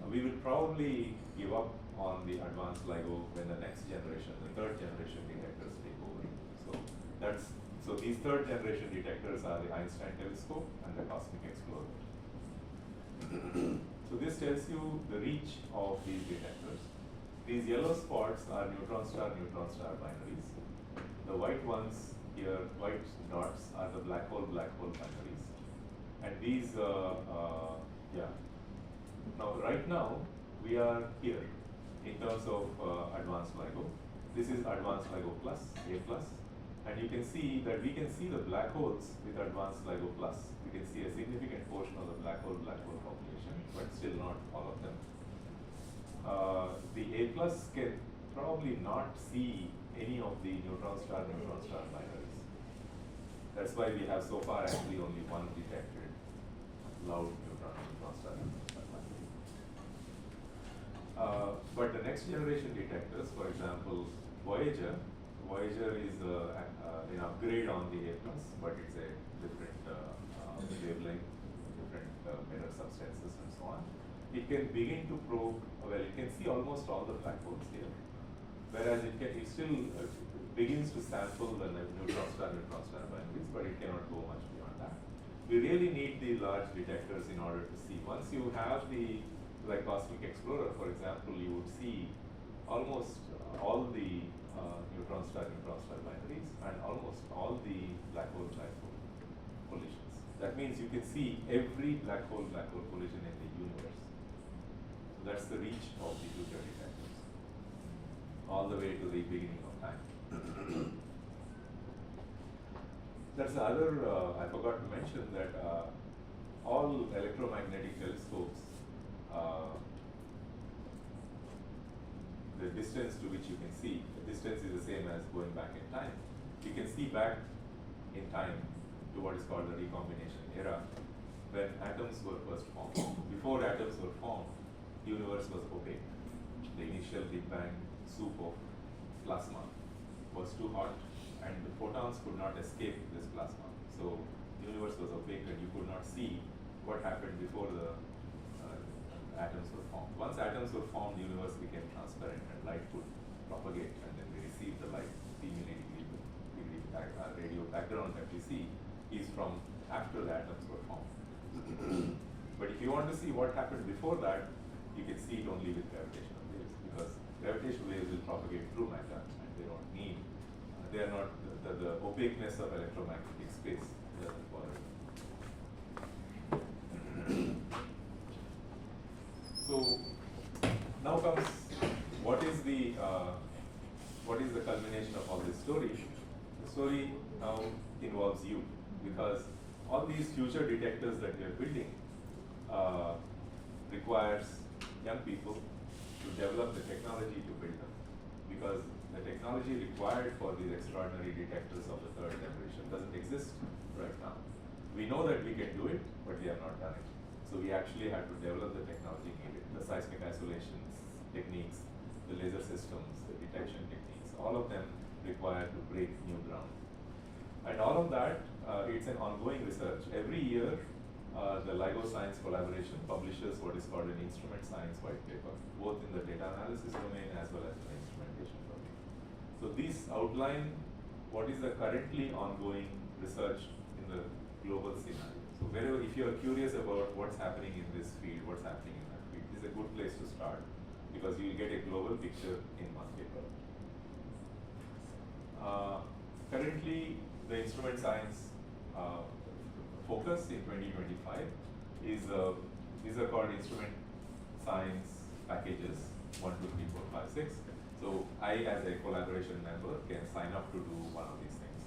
S2: We will probably give up on the advanced LIGO when the next generation, the third generation detectors take over. So these third generation detectors are the Einstein telescope and the Cosmic Explorer. So this tells you the reach of these detectors. These yellow spots are neutron star binaries. The white ones here, white dots, are the black hole binaries. And these, Now, right now, we are here in terms of advanced LIGO. This is advanced LIGO plus, A plus. And you can see that we can see the black holes with advanced LIGO plus. We can see a significant portion of the black hole population, but still not all of them. The A plus can probably not see any of the neutron star binaries. That's why we have so far actually only one detected loud neutron star binary. But the next generation detectors, for example, Voyager is an upgrade on the A plus, but it's a different wavelength, different mirror substances and so on. It can begin to probe, it can see almost all the black holes here, whereas it still begins to sample the neutron star binaries, but it cannot go much beyond that. We really need the large detectors in order to see. Once you have the like Cosmic Explorer, for example, you would see almost all the neutron star binaries and almost all the black hole collisions. That means you can see every black hole collision in the universe. So that's the reach of the future detectors. all the way to the beginning of time. That's the other, I forgot to mention that all electromagnetic telescopes, the distance to which you can see, the distance is the same as going back in time. You can see back in time to what is called the recombination era, when atoms were first formed. Before atoms were formed, the universe was opaque. The initial Big Bang soup of plasma was too hot, and the photons could not escape this plasma. So the universe was opaque, and you could not see what happened before the atoms were formed. Once atoms were formed, the universe became transparent, and light could propagate, and then we receive the light. The radio background that we see is from after the atoms were formed. But if you want to see what happened before that, you can see it only with gravitational waves, because gravitational waves will propagate through matter, and they don't need, they are not, the opaqueness of electromagnetic space doesn't bother them. So now comes what is the culmination of all this story? The story now involves you, because all these future detectors that we are building requires young people to develop the technology to build them, because the technology required for these extraordinary detectors of the third generation doesn't exist right now. We know that we can do it, but we have not done it. So we actually had to develop the technology needed, the seismic isolation techniques, the laser systems, the detection techniques, all of them require to break new ground. And all of that, it's an ongoing research. Every year, the LIGO Science Collaboration publishes what is called an instrument science white paper, both in the data analysis domain as well as the instrumentation domain. So these outline what is the currently ongoing research in the global scenario. So wherever, if you are curious about what's happening in this field, what's happening in that field, this is a good place to start, because you will get a global picture in one paper. Currently, the instrument science focus in 2025 is these are called instrument science packages 1, 2, 3, 4, 5, 6. So I, as a collaboration member, can sign up to do one of these things.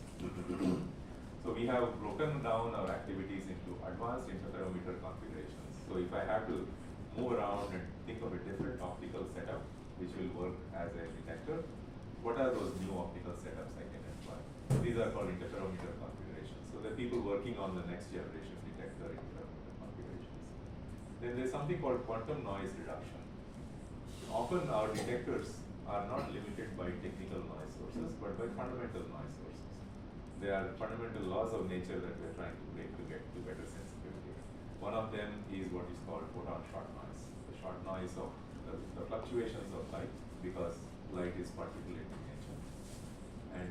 S2: So we have broken down our activities into advanced interferometer configurations. So if I have to move around and think of a different optical setup which will work as a detector, what are those new optical setups I can employ? These are called interferometer configurations. So there are people working on the next generation detector interferometer configurations. Then there's something called quantum noise reduction. Often our detectors are not limited by technical noise sources, but by fundamental noise sources. They are fundamental laws of nature that we are trying to break to get to better sensitivity. One of them is what is called photon short noise. The short noise of the fluctuations of light, because light is particulate in nature. And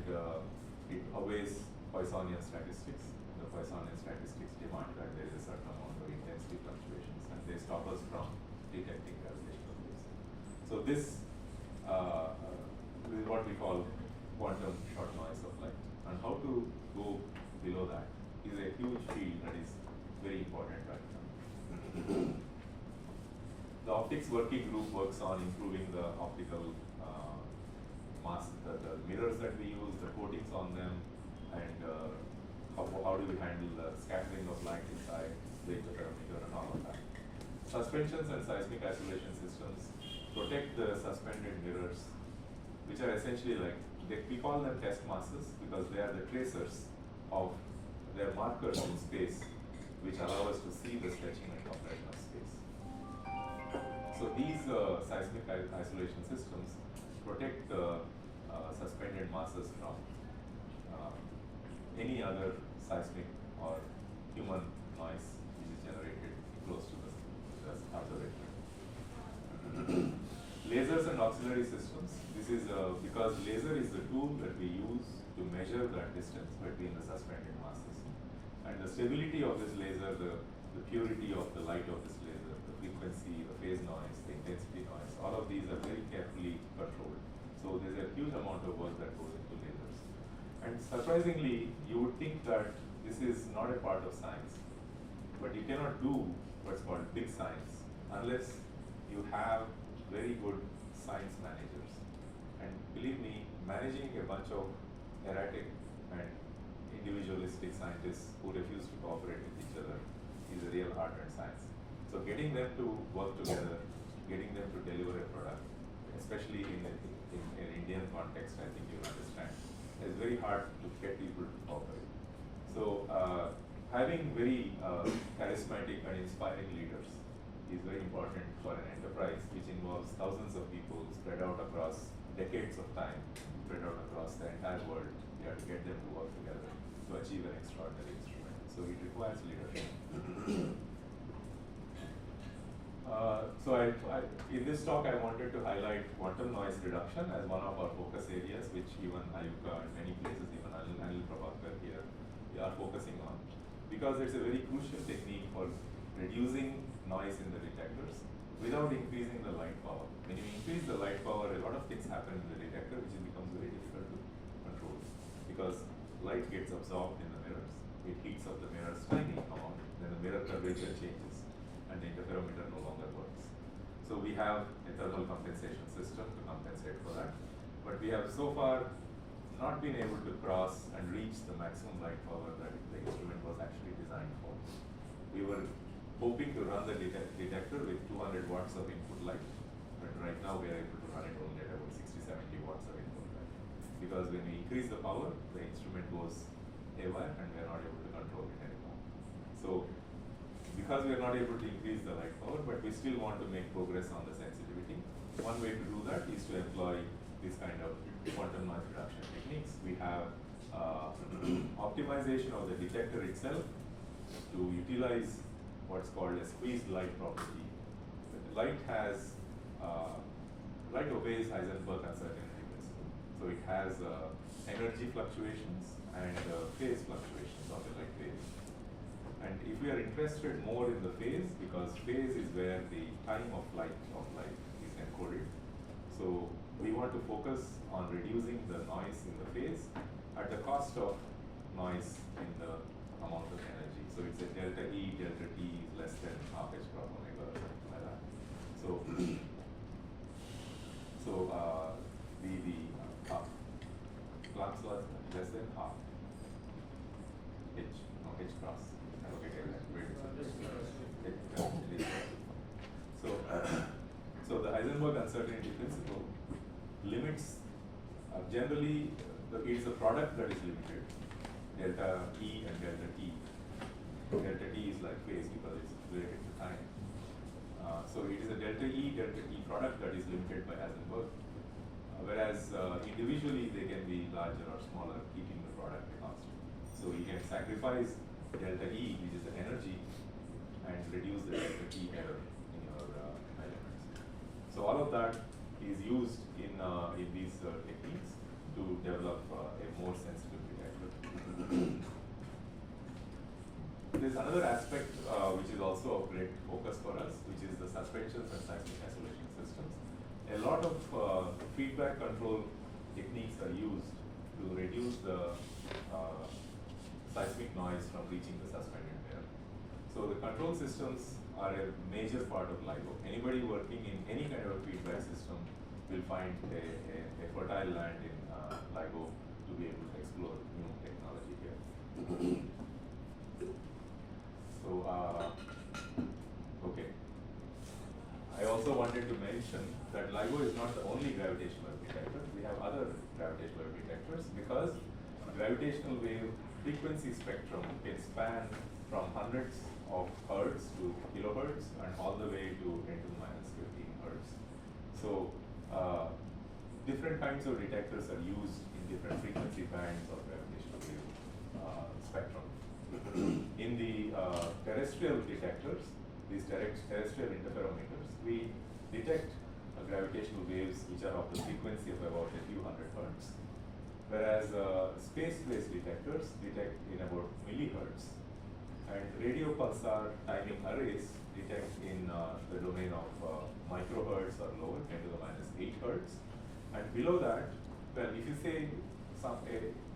S2: it obeys Poissonian statistics. The Poissonian statistics demand that there is a certain amount of intensity fluctuations, and they stop us from detecting gravitational waves. So this is what we call quantum short noise of light. And how to go below that is a huge field that is very important right now. The optics working group works on improving the optical mask, the mirrors that we use, the coatings on them, and how do we handle the scattering of light inside the interferometer and all of that. Suspensions and seismic isolation systems protect the suspended mirrors, which are essentially like, we call them test masses because they are the tracers of, they are markers in space which allow us to see the stretching and compression of space. So these seismic isolation systems protect the suspended masses from any other seismic or human noise which is generated close to the observation. Lasers and auxiliary systems. This is because laser is the tool that we use to measure that distance between the suspended masses. And the stability of this laser, the purity of the light of this laser, the frequency, the phase noise, the intensity noise, all of these are very carefully controlled. So there's a huge amount of work that goes into lasers. And surprisingly, you would think that this is not a part of science, but you cannot do what's called big science unless you have very good science managers. And believe me, managing a bunch of erratic and individualistic scientists who refuse to cooperate with each other is a real art and science. So getting them to work together, getting them to deliver a product, especially in an Indian context, I think you'll understand, it's very hard to get people to cooperate. So having very charismatic and inspiring leaders is very important for an enterprise which involves thousands of people spread out across decades of time, spread out across the entire world. You have to get them to work together to achieve an extraordinary instrument. So it requires leadership. In this talk, I wanted to highlight quantum noise reduction as one of our focus areas, which even IUCAA and many places, even Anil Prabhakar here, we are focusing on, because it's a very crucial technique for reducing noise in the detectors without increasing the light power. When you increase the light power, a lot of things happen in the detector, which becomes very difficult to control, because light gets absorbed in the mirrors. It heats up the mirrors tiny amount, then the mirror curvature changes, and the interferometer no longer works. So we have a thermal compensation system to compensate for that. But we have so far not been able to cross and reach the maximum light power that the instrument was actually designed for. We were hoping to run the detector with 200 watts of input light, but right now we are able to run it only at about 60-70 watts of input light. Because when we increase the power, the instrument goes haywire and we are not able to control it anymore. So because we are not able to increase the light power, but we still want to make progress on the sensitivity. One way to do that is to employ this kind of quantum noise reduction techniques. We have optimization of the detector itself to utilize what's called a squeezed light property. Light has, light obeys Heisenberg uncertainty principle. So it has energy fluctuations and phase fluctuations of the light waves. And if we are interested more in the phase, because phase is where the time of light is encoded. So we want to focus on reducing the noise in the phase at the cost of noise in the amount of energy. So it's a delta E, delta T is less than half h cross omega or something like that. So, the Planck's law is less than half h, no h cross. So the Heisenberg uncertainty principle limits, generally it is a product that is limited, delta E and delta T. Delta T is like phase because it's related to time. So it is a delta E, delta T product that is limited by Heisenberg, whereas individually they can be larger or smaller, keeping the product constant. So you can sacrifice delta E, which is the energy, and reduce the delta T error in your measurements. So all of that is used in these techniques to develop a more sensitive detector. There's another aspect which is also of great focus for us, which is the suspensions and seismic isolation systems. A lot of feedback control techniques are used to reduce the seismic noise from reaching the suspended mirror. So the control systems are a major part of LIGO. Anybody working in any kind of a feedback system will find a fertile land in LIGO to be able to explore new technology here. So, okay. I also wanted to mention that LIGO is not the only gravitational detector. We have other gravitational detectors because gravitational wave frequency spectrum can span from hundreds of hertz to kilohertz and all the way to 10 to the minus 15 hertz. So different kinds of detectors are used in different frequency bands of gravitational wave spectrum. In the terrestrial detectors, these terrestrial interferometers, we detect gravitational waves which are of the frequency of about a few hundred hertz. Whereas space-based detectors detect in about millihertz, and radio pulsar timing arrays detect in the domain of microhertz or lower, 10 to the minus 8 hertz. And below that, well, if you say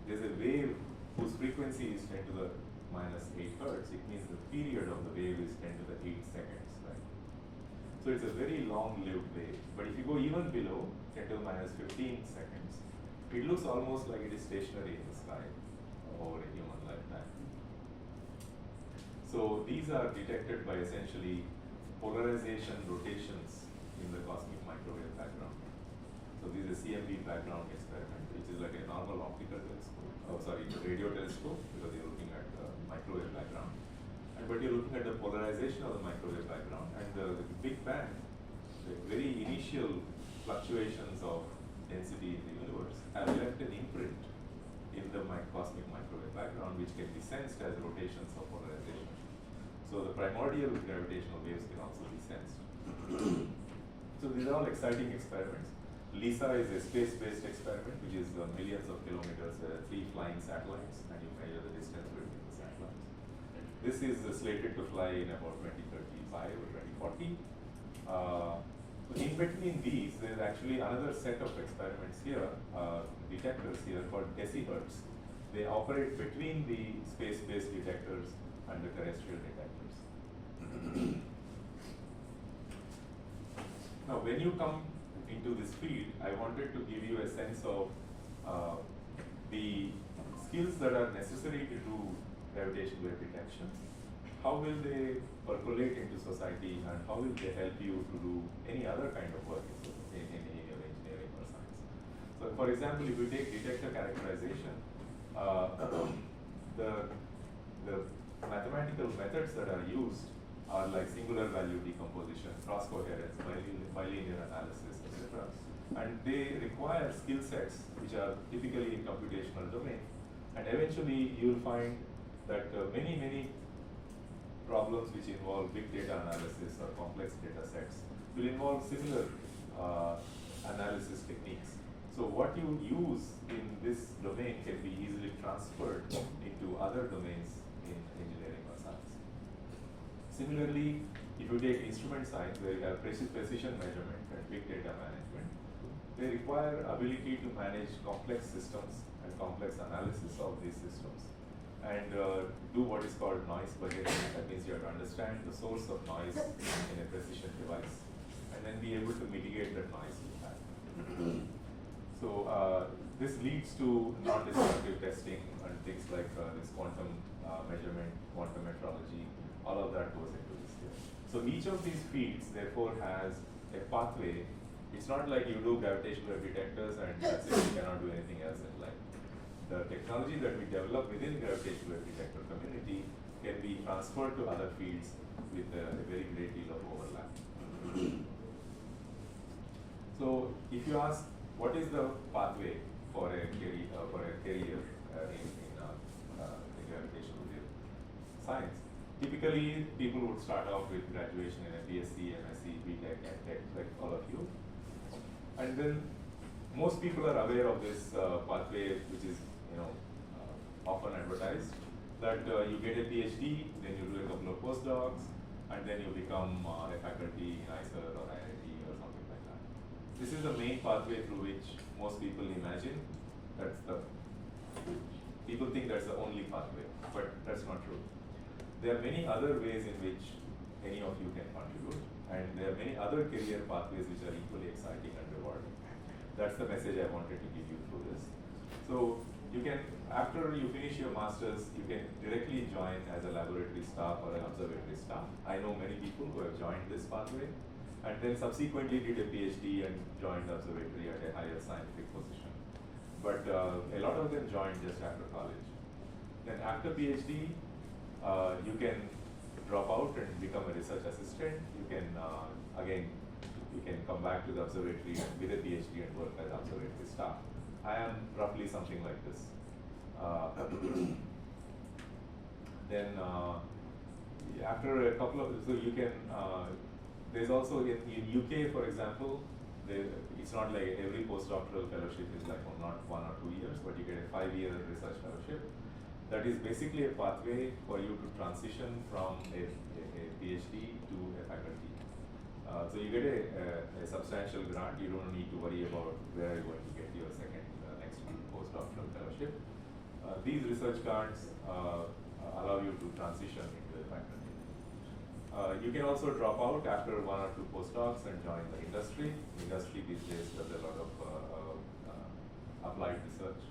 S2: there's a wave whose frequency is 10 to the minus 8 hertz, it means the period of the wave is 10 to the 8 seconds, right? So it's a very long-lived wave. But if you go even below 10 to the minus 15 seconds, it looks almost like it is stationary in the sky over a human lifetime. So these are detected by essentially polarization rotations in the cosmic microwave background. So this is a CMB background experiment, which is like a normal optical telescope, radio telescope, because you're looking at the microwave background. But you're looking at the polarization of the microwave background, and the Big Bang, the very initial fluctuations of density in the universe have left an imprint in the cosmic microwave background, which can be sensed as rotations of polarization. So the primordial gravitational waves can also be sensed. So these are all exciting experiments. LISA is a space-based experiment, which is millions of kilometers, 3 flying satellites, and you measure the distance between the satellites. This is slated to fly in about 2035 or 2040. In between these, there is actually another set of experiments here, detectors here called decihertz. They operate between the space-based detectors and the terrestrial detectors. Now, when you come into this field, I wanted to give you a sense of the skills that are necessary to do gravitational wave detection. How will they percolate into society, and how will they help you to do any other kind of work in any area of engineering or science? So, for example, if you take detector characterization, the mathematical methods that are used are like singular value decomposition, cross coherence, bilinear analysis, etc. And they require skill sets which are typically in computational domain. And eventually, you'll find that many problems which involve big data analysis or complex data sets will involve similar analysis techniques. So what you use in this domain can be easily transferred into other domains in engineering or science. Similarly, if you take instrument science, where you have precision measurement and big data management, they require ability to manage complex systems and complex analysis of these systems, and do what is called noise budgeting. That means you have to understand the source of noise in a precision device, and then be able to mitigate that noise you have. So this leads to non-destructive testing and things like this quantum measurement, quantum metrology. All of that goes into this here. So each of these fields therefore has a pathway. It's not like you do gravitational wave detectors and that's it, you cannot do anything else in life. The technology that we develop within gravitational wave detector community can be transferred to other fields with a very great deal of overlap. So if you ask what is the pathway for a career in gravitational wave science, typically people would start off with graduation in a BSc, MSc, BTech, and Tech, like all of you. And then most people are aware of this pathway, which is often advertised, that you get a PhD, then you do a couple of postdocs, and then you become a faculty in IISER or IIT or something like that. This is the main pathway through which most people imagine. People think that's the only pathway, but that's not true. There are many other ways in which any of you can contribute, and there are many other career pathways which are equally exciting and rewarding. That's the message I wanted to give you through this. So you can, after you finish your master's, you can directly join as a laboratory staff or an observatory staff. I know many people who have joined this pathway, and then subsequently did a PhD and joined the observatory at a higher scientific position. But a lot of them joined just after college. Then after PhD, you can drop out and become a research assistant. You can, again, you can come back to the observatory with a PhD and work as observatory staff. I am roughly something like this. Then after a couple of, so you can, there's also in UK, for example, it's not like every postdoctoral fellowship is like not 1 or 2 years, but you get a 5-year research fellowship. That is basically a pathway for you to transition from a PhD to a faculty. So you get a substantial grant. You don't need to worry about where you're going to get your next postdoctoral fellowship. These research grants allow you to transition into a faculty. You can also drop out after 1 or 2 postdocs and join the industry. Industry these days does a lot of applied research.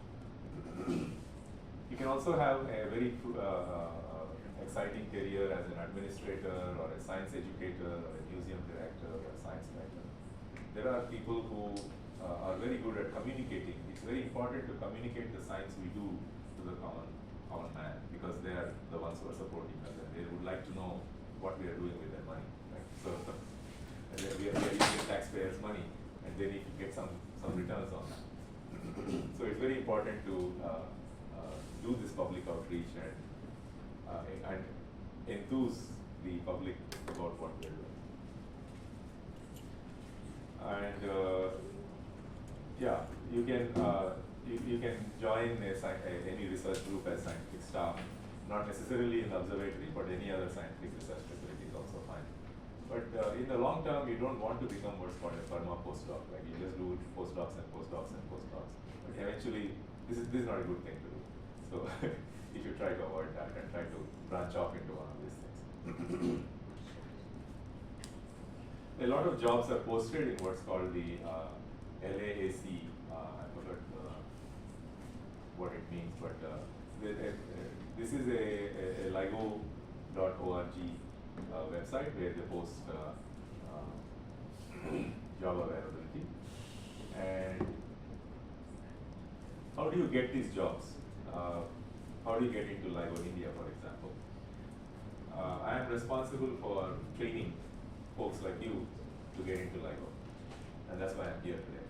S2: You can also have a very exciting career as an administrator or a science educator or a museum director or a science writer. There are people who are very good at communicating. It's very important to communicate the science we do to the common man, because they are the ones who are supporting us and they would like to know what we are doing with their money. Right? So and then we are using taxpayers' money and they need to get some returns on that. So it's very important to do this public outreach and enthuse the public about what we are doing. And yeah, you can join any research group as scientific staff, not necessarily in the observatory, but any other scientific research facility is also fine. But in the long term, you don't want to become what's called a perma postdoc. Like you just do postdocs and postdocs and postdocs. But eventually, this is not a good thing to do. So you should try to avoid that and try to branch off into one of these things. A lot of jobs are posted in what's called the LAAC. I forgot what it means, but this is a LIGO.org website where they post job availability. And how do you get these jobs? How do you get into LIGO India, for example? I am responsible for training folks like you to get into LIGO, and that's why I'm here today.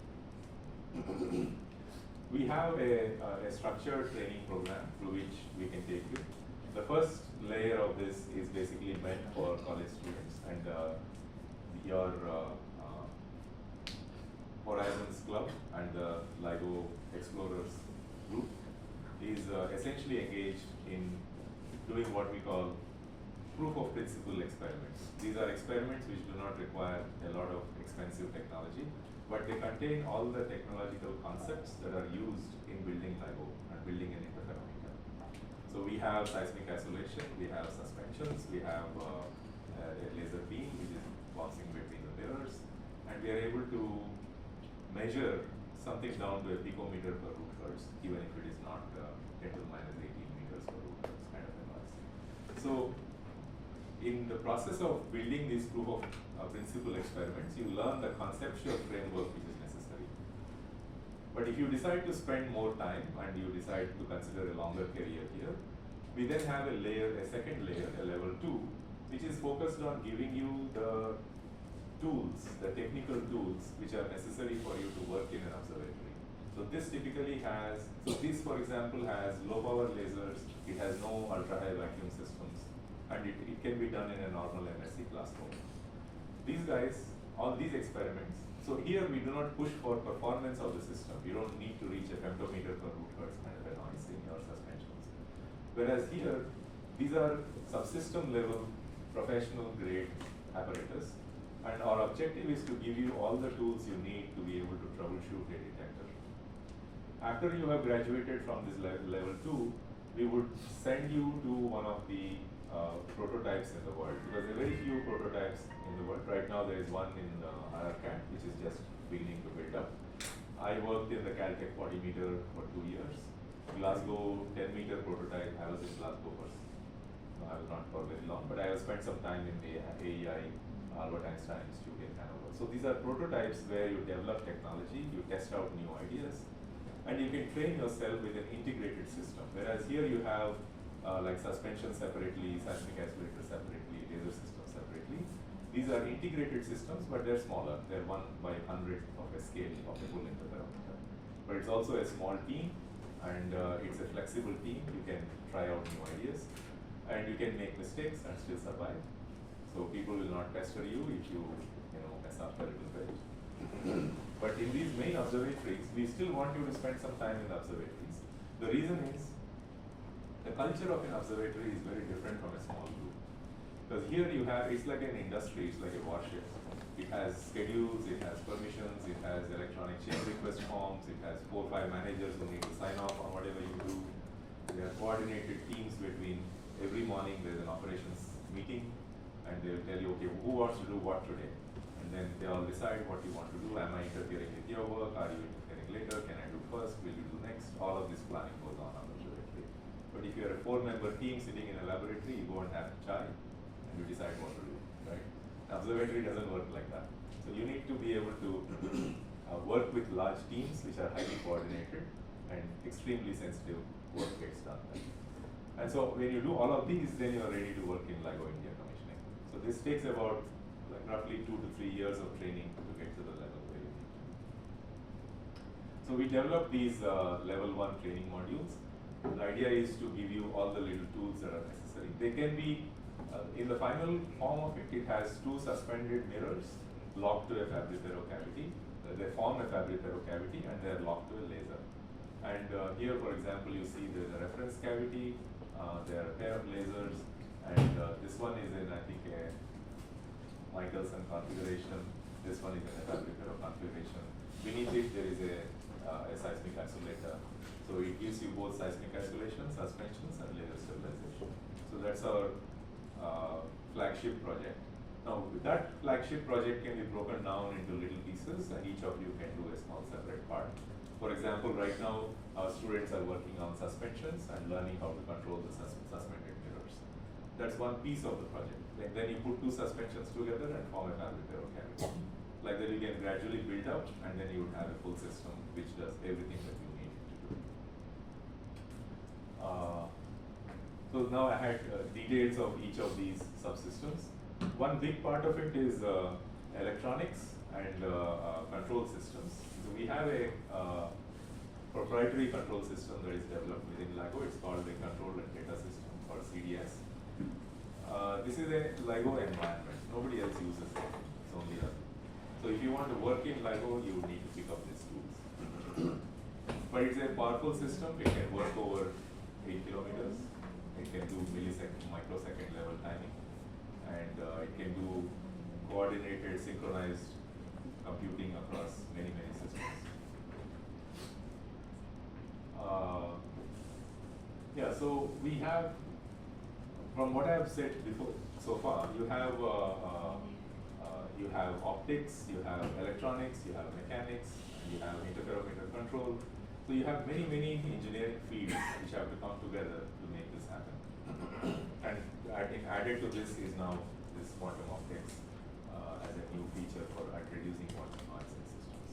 S2: We have a structured training program through which we can take you. The first layer of this is basically meant for college students, and your Horizons Club and the LIGO Explorers group is essentially engaged in doing what we call proof of principle experiments. These are experiments which do not require a lot of expensive technology, but they contain all the technological concepts that are used in building LIGO and building an interferometer. So we have seismic isolation, we have suspensions, we have a laser beam which is bouncing between the mirrors, and we are able to measure something down to a picometer per root hertz, even if it is not 10 to the minus 18 meters per root hertz kind of a noise. So in the process of building these proof of principle experiments, you learn the conceptual framework which is necessary. But if you decide to spend more time and you decide to consider a longer career here, we then have a second layer, a level 2, which is focused on giving you the tools, the technical tools which are necessary for you to work in an observatory. So this typically has, this for example has low power lasers, it has no ultra high vacuum systems, and it can be done in a normal MSc classroom. These guys, all these experiments, so here we do not push for performance of the system. You don't need to reach a femtometer per root hertz kind of a noise in your suspensions. Whereas here, these are subsystem level professional grade apparatus, and our objective is to give you all the tools you need to be able to troubleshoot a detector. After you have graduated from this level 2, we would send you to one of the prototypes in the world, because there are very few prototypes in the world. Right now there is one in IUCAA, which is just beginning to build up. I worked in the Caltech 40 meter for 2 years. Glasgow 10 meter prototype, I was in Glasgow first. No, I was not for very long, but I have spent some time in the AEI, Albert Einstein Institute in Hanover. So these are prototypes where you develop technology, you test out new ideas, and you can train yourself with an integrated system. Whereas here you have like suspension separately, seismic isolator separately, laser system separately. These are integrated systems, but they're smaller. They're 1/100 of a scale of a full interferometer. But it's also a small team, and it's a flexible team. You can try out new ideas, and you can make mistakes and still survive. So people will not pester you if you mess up a little bit. But in these main observatories, we still want you to spend some time in the observatories. The reason is, the culture of an observatory is very different from a small group. Because here you have, it's like an industry, it's like a warship. It has schedules, it has permissions, it has electronic change request forms, it has 4 or 5 managers who need to sign off on whatever you do. There are coordinated teams between, every morning there's an operations meeting, and they will tell you, okay, who wants to do what today? And then they all decide what you want to do. Am I interfering with your work? Are you interfering later? Can I do first? Will you do next? All of this planning goes on observatory. But if you are a 4-member team sitting in a laboratory, you go and have chai and you decide what to do, right? Observatory doesn't work like that. So you need to be able to work with large teams which are highly coordinated and extremely sensitive work gets done. And so when you do all of these, then you are ready to work in LIGO India commissioning. So this takes about like roughly 2 to 3 years of training to get to the level where you need to. So we developed these level 1 training modules. The idea is to give you all the little tools that are necessary. They can be, in the final form of it, it has 2 suspended mirrors locked to a Fabry-Pérot cavity. They form a Fabry-Pérot cavity and they are locked to a laser. And here, for example, you see there is a reference cavity, there are a pair of lasers, and this one is in, I think, a Michelson configuration. This one is in a Fabry-Pérot configuration. Beneath it, there is a seismic isolator. So it gives you both seismic isolation, suspensions, and laser stabilization. So that's our flagship project. Now, that flagship project can be broken down into little pieces, and each of you can do a small separate part. For example, right now, our students are working on suspensions and learning how to control the suspended mirrors. That's one piece of the project. And then you put 2 suspensions together and form a Fabry-Pérot cavity. Like that, you can gradually build up, and then you would have a full system which does everything that you need to do. So now I had details of each of these subsystems. One big part of it is electronics and control systems. So we have a proprietary control system that is developed within LIGO. It's called the Control and Data System, or CDS. This is a LIGO environment. Nobody else uses it. It's only us. So if you want to work in LIGO, you need to pick up these tools. But it's a powerful system. It can work over 8 kilometers. It can do millisecond, microsecond level timing. And it can do coordinated, synchronized computing across many, many systems. Yeah, so we have, from what I have said before, so far, you have optics, you have electronics, you have mechanics, you have interferometer control. So you have many, many engineering fields which have to come together to make this happen. And I think added to this is now this quantum optics as a new feature for reducing quantum noise in systems.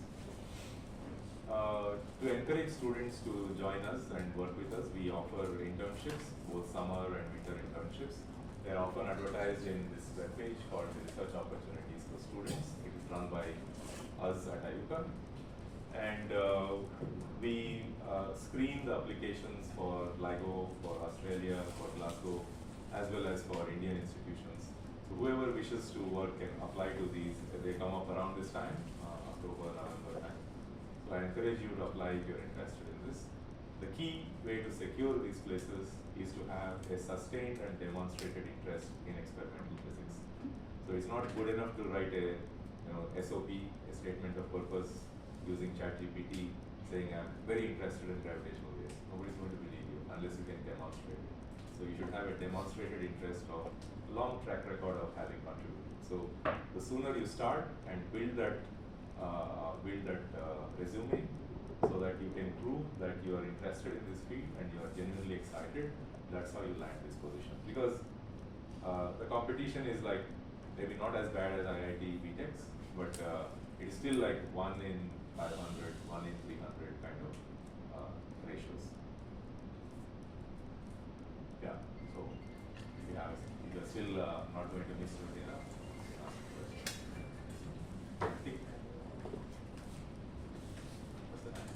S2: To encourage students to join us and work with us, we offer internships, both summer and winter internships. They are often advertised in this webpage called the Research Opportunities for Students. It is run by us at IUCAA. And we screen the applications for LIGO, for Australia, for Glasgow, as well as for Indian institutions. So whoever wishes to work can apply to these. They come up around this time, October, November time. So I encourage you to apply if you're interested in this. The key way to secure these places is to have a sustained and demonstrated interest in experimental physics. So it's not good enough to write a SOP, a statement of purpose, using ChatGPT, saying I'm very interested in gravitational waves. Nobody's going to believe you unless you can demonstrate it. So you should have a demonstrated interest of long track record of having contributed. So the sooner you start and build that resume, so that you can prove that you are interested in this field and you are genuinely excited, that's how you land this position. Because the competition is like maybe not as bad as IIT BTechs, but it is still like 1 in 500, 1 in 300 kind of ratios. Yeah, so if you are still not going to miss your data. Tick. What's the time?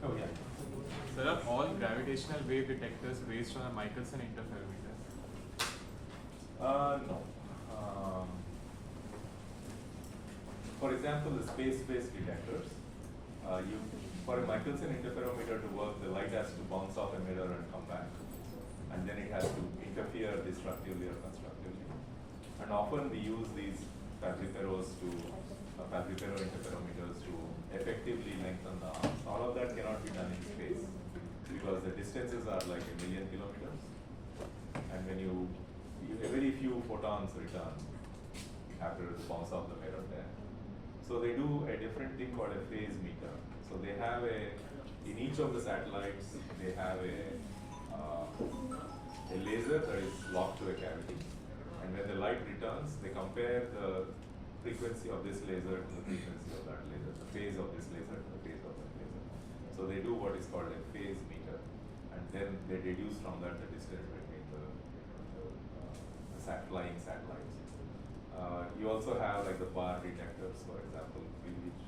S3: Oh yeah. So are all gravitational wave detectors based on a Michelson interferometer?
S2: No. For example, the space-based detectors, For a Michelson interferometer to work, the light has to bounce off a mirror and come back, and then it has to interfere destructively or constructively. And often we use these Fabry-Perot interferometers to effectively lengthen the arms. All of that cannot be done in space because the distances are like 1,000,000 kilometers, and when very few photons return after the bounce off the mirror there. So they do a different thing called a phase meter. So they have in each of the satellites, they have a laser that is locked to a cavity. And when the light returns, they compare the frequency of this laser to the frequency of that laser, the phase of this laser to the phase of that laser. So they do what is called a phase meter. And then they deduce from that the distance between the flying satellites. You also have like the bar detectors, for example, which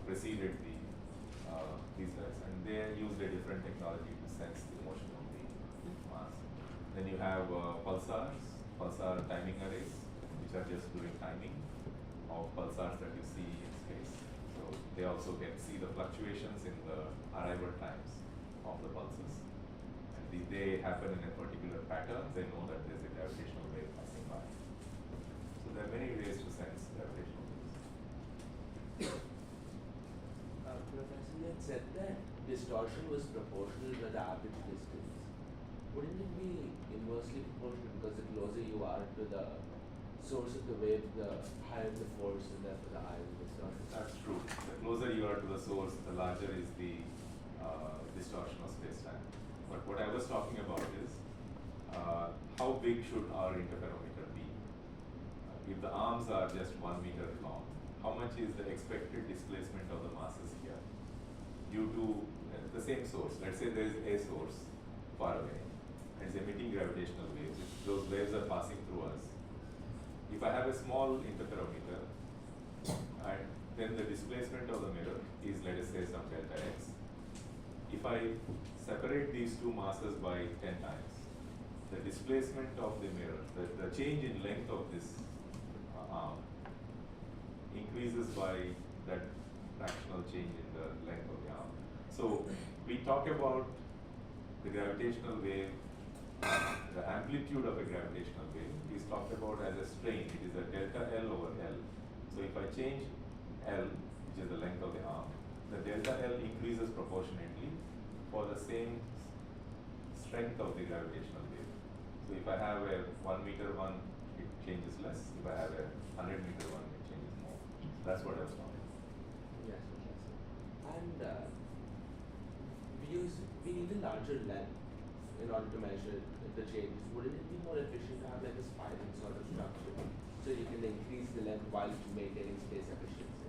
S2: preceded these guys, and they used a different technology to sense the motion of the mass. Then you have pulsar timing arrays, which are just doing timing of pulsars that you see in space. So they also can see the fluctuations in the arrival times of the pulses. And they happen in a particular pattern, they know that there's a gravitational wave passing by. So there are many ways to sense gravitational waves.
S4: Professor, you had said that distortion was proportional to the average distance. Wouldn't it be inversely proportional because the closer you are to the source of the wave, the higher the force and therefore the higher the distortion?
S2: That's true. The closer you are to the source, the larger is the distortion of space-time. But what I was talking about is how big should our interferometer be? If the arms are just 1 meter long, how much is the expected displacement of the masses here due to the same source? Let's say there is a source far away and it's emitting gravitational waves. Those waves are passing through us. If I have a small interferometer, and then the displacement of the mirror is, let us say, some delta x. If I separate these two masses by 10 times, the displacement of the mirror, the change in length of this arm increases by that fractional change in the length of the arm. So we talk about the gravitational wave, the amplitude of a gravitational wave is talked about as a strain. It is a delta L over L. So if I change L, which is the length of the arm, the delta L increases proportionately for the same strength of the gravitational wave. So if I have a 1 meter one, it changes less. If I have a 100 meter one, it changes more. That's what I was talking about.
S4: Yes, Professor. And we need a larger length in order to measure the changes. Wouldn't it be more efficient to have like a spiral sort of structure so you can increase the length while maintaining space efficiency?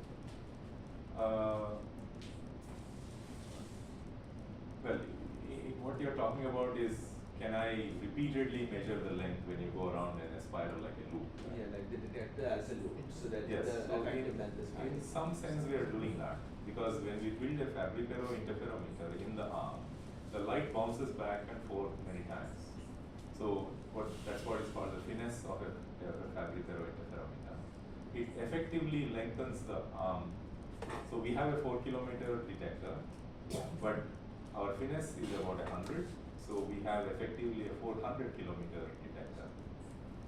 S2: Well, what you're talking about is, can I repeatedly measure the length when you go around in a spiral like a loop?
S4: Yeah, like the detector as a loop, so that
S2: Yes,
S4: the
S2: so
S4: effective length is higher.
S2: in some sense we are doing that, because when we build a Fabry-Perot interferometer in the arm, the light bounces back and forth many times. So that's what is called the finesse of a Fabry-Perot interferometer. It effectively lengthens the arm. So we have a 4-kilometer detector, but our finesse is about 100. So we have effectively a 400-kilometer detector.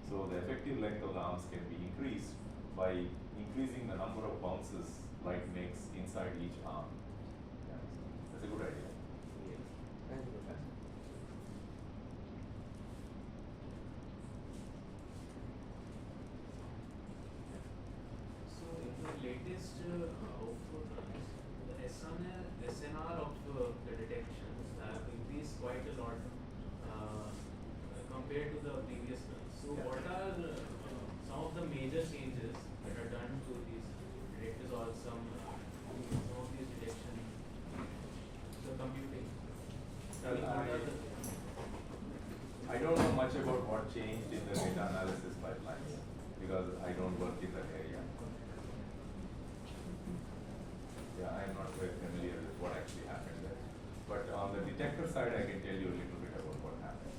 S2: So the effective length of the arms can be increased by increasing the number of bounces light makes inside each arm. Yeah, so that's a good idea.
S4: Yes. Thank you, Professor.
S5: So in the latest output runs, the SNR of the detections have increased quite a lot compared to the previous runs. So
S2: Yeah.
S5: what are some of the major changes that are done to these detectors or some of these detection, the computing?
S2: Well,
S5: What are the-
S2: I don't know much about what changed in the data analysis pipelines because I don't work in that area. Yeah, I'm not very familiar with what actually happened there. But on the detector side, I can tell you a little bit about what happened.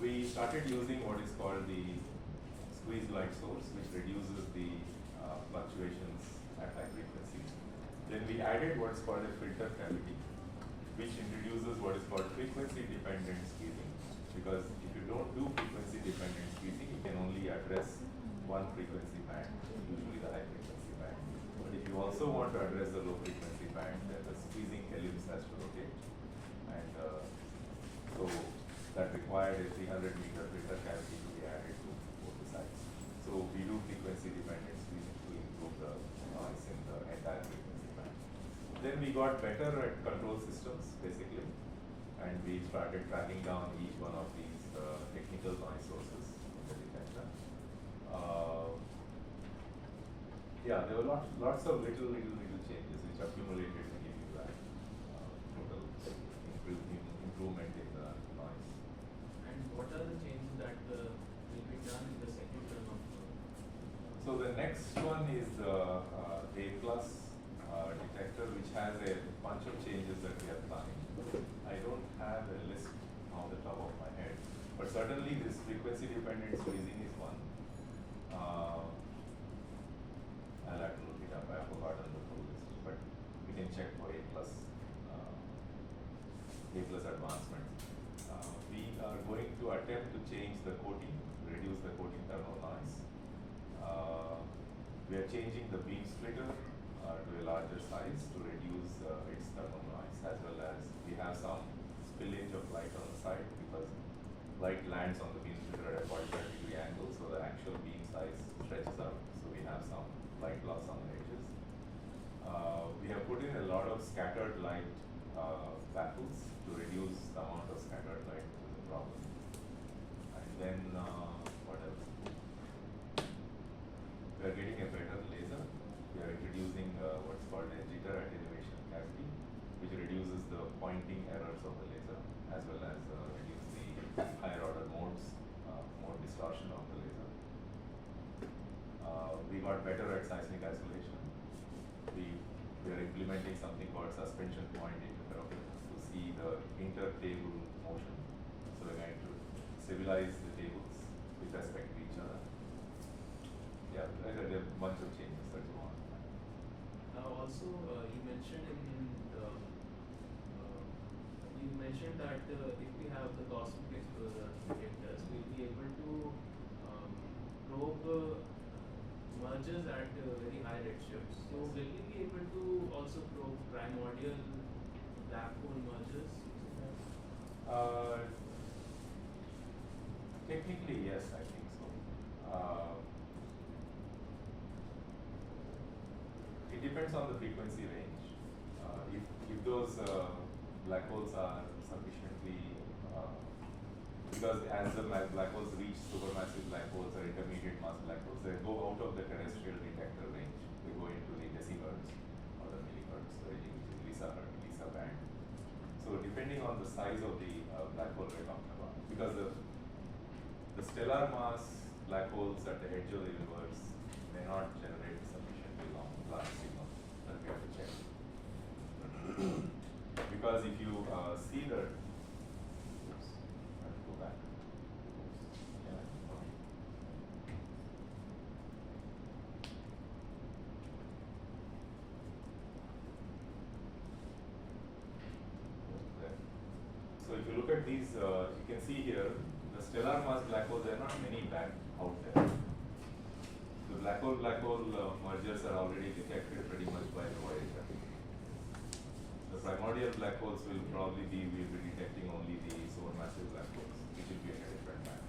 S2: We started using what is called the squeeze light source, which reduces the fluctuations at high frequencies. Then we added what's called a filter cavity. which introduces what is called frequency dependent squeezing, because if you don't do frequency dependent squeezing, you can only address one frequency band, usually the high frequency band. But if you also want to address the low frequency band, then the squeezing ellipse has to rotate, and so that required a 300-meter filter cavity to be added to both the sides. So we do frequency dependent squeezing to improve the noise in the entire frequency band. Then we got better at control systems basically, and we started tracking down each one of these technical noise sources in the detector. Yeah, there were lots of little changes which accumulated to give you that total improvement in the noise.
S5: And what are the changes that will be done in the second term of?
S2: So the next one is the A plus detector, which has a bunch of changes that we are planning. I don't have a list off the top of my head, but certainly this frequency dependent squeezing is one. I'll have to look it up. I have forgotten the full list, but we can check for A plus advancement. We are going to attempt to change the coating, reduce the coating thermal noise. We are changing the beam splitter to a larger size to reduce its thermal noise, as well as we have some spillage of light on the side because light lands on the beam splitter at a 45-degree angle, so the actual beam size stretches out. So we have some light loss on the edges. We have put in a lot of scattered light baffles to reduce the amount of scattered light, which is a problem. And then what else? We are getting a better laser. We are introducing what's called a jitter attenuation cavity, which reduces the pointing errors of the laser, as well as reduce the higher order modes, mode distortion of the laser. We got better at seismic isolation. We are implementing something called suspension point interferometers to see the inter-table motion. So we're going to stabilize the tables with respect to each other. Yeah, there are a bunch of changes that go on.
S5: Also, you mentioned that if we have the cosmic explorer detectors, we'll be able to probe mergers at very high redshifts. So will we be able to also probe primordial black hole mergers?
S2: Technically, yes, I think so. It depends on the frequency range. If those black holes are sufficiently, because as the black holes reach supermassive black holes or intermediate mass black holes, they go out of the terrestrial detector range. They go into the decihertz or the millihertz range, which is Lisa band. So depending on the size of the black hole we're talking about, because the stellar mass black holes at the edge of the universe may not generate sufficiently large signal that we have to check. Because if you see the, oops, I have to go back. Yeah, okay. There. So if you look at these, you can see here, the stellar mass black holes, there are not many back out there. The black hole mergers are already detected pretty much by the Voyager. The primordial black holes will probably be, we'll be detecting only the supermassive black holes, which will be in a different band.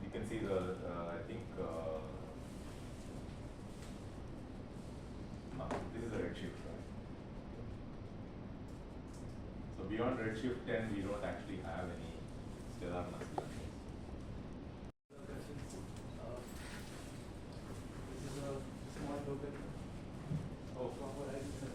S2: You can see the, I think, this is the redshift, right? So beyond redshift 10, we don't actually have any stellar mass black holes.
S1: This is a small token
S2: Oh.
S1: from Horizon.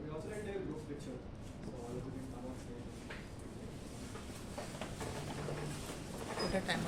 S1: We also had a group picture, so all of you can come on stage.
S6: Put a timer.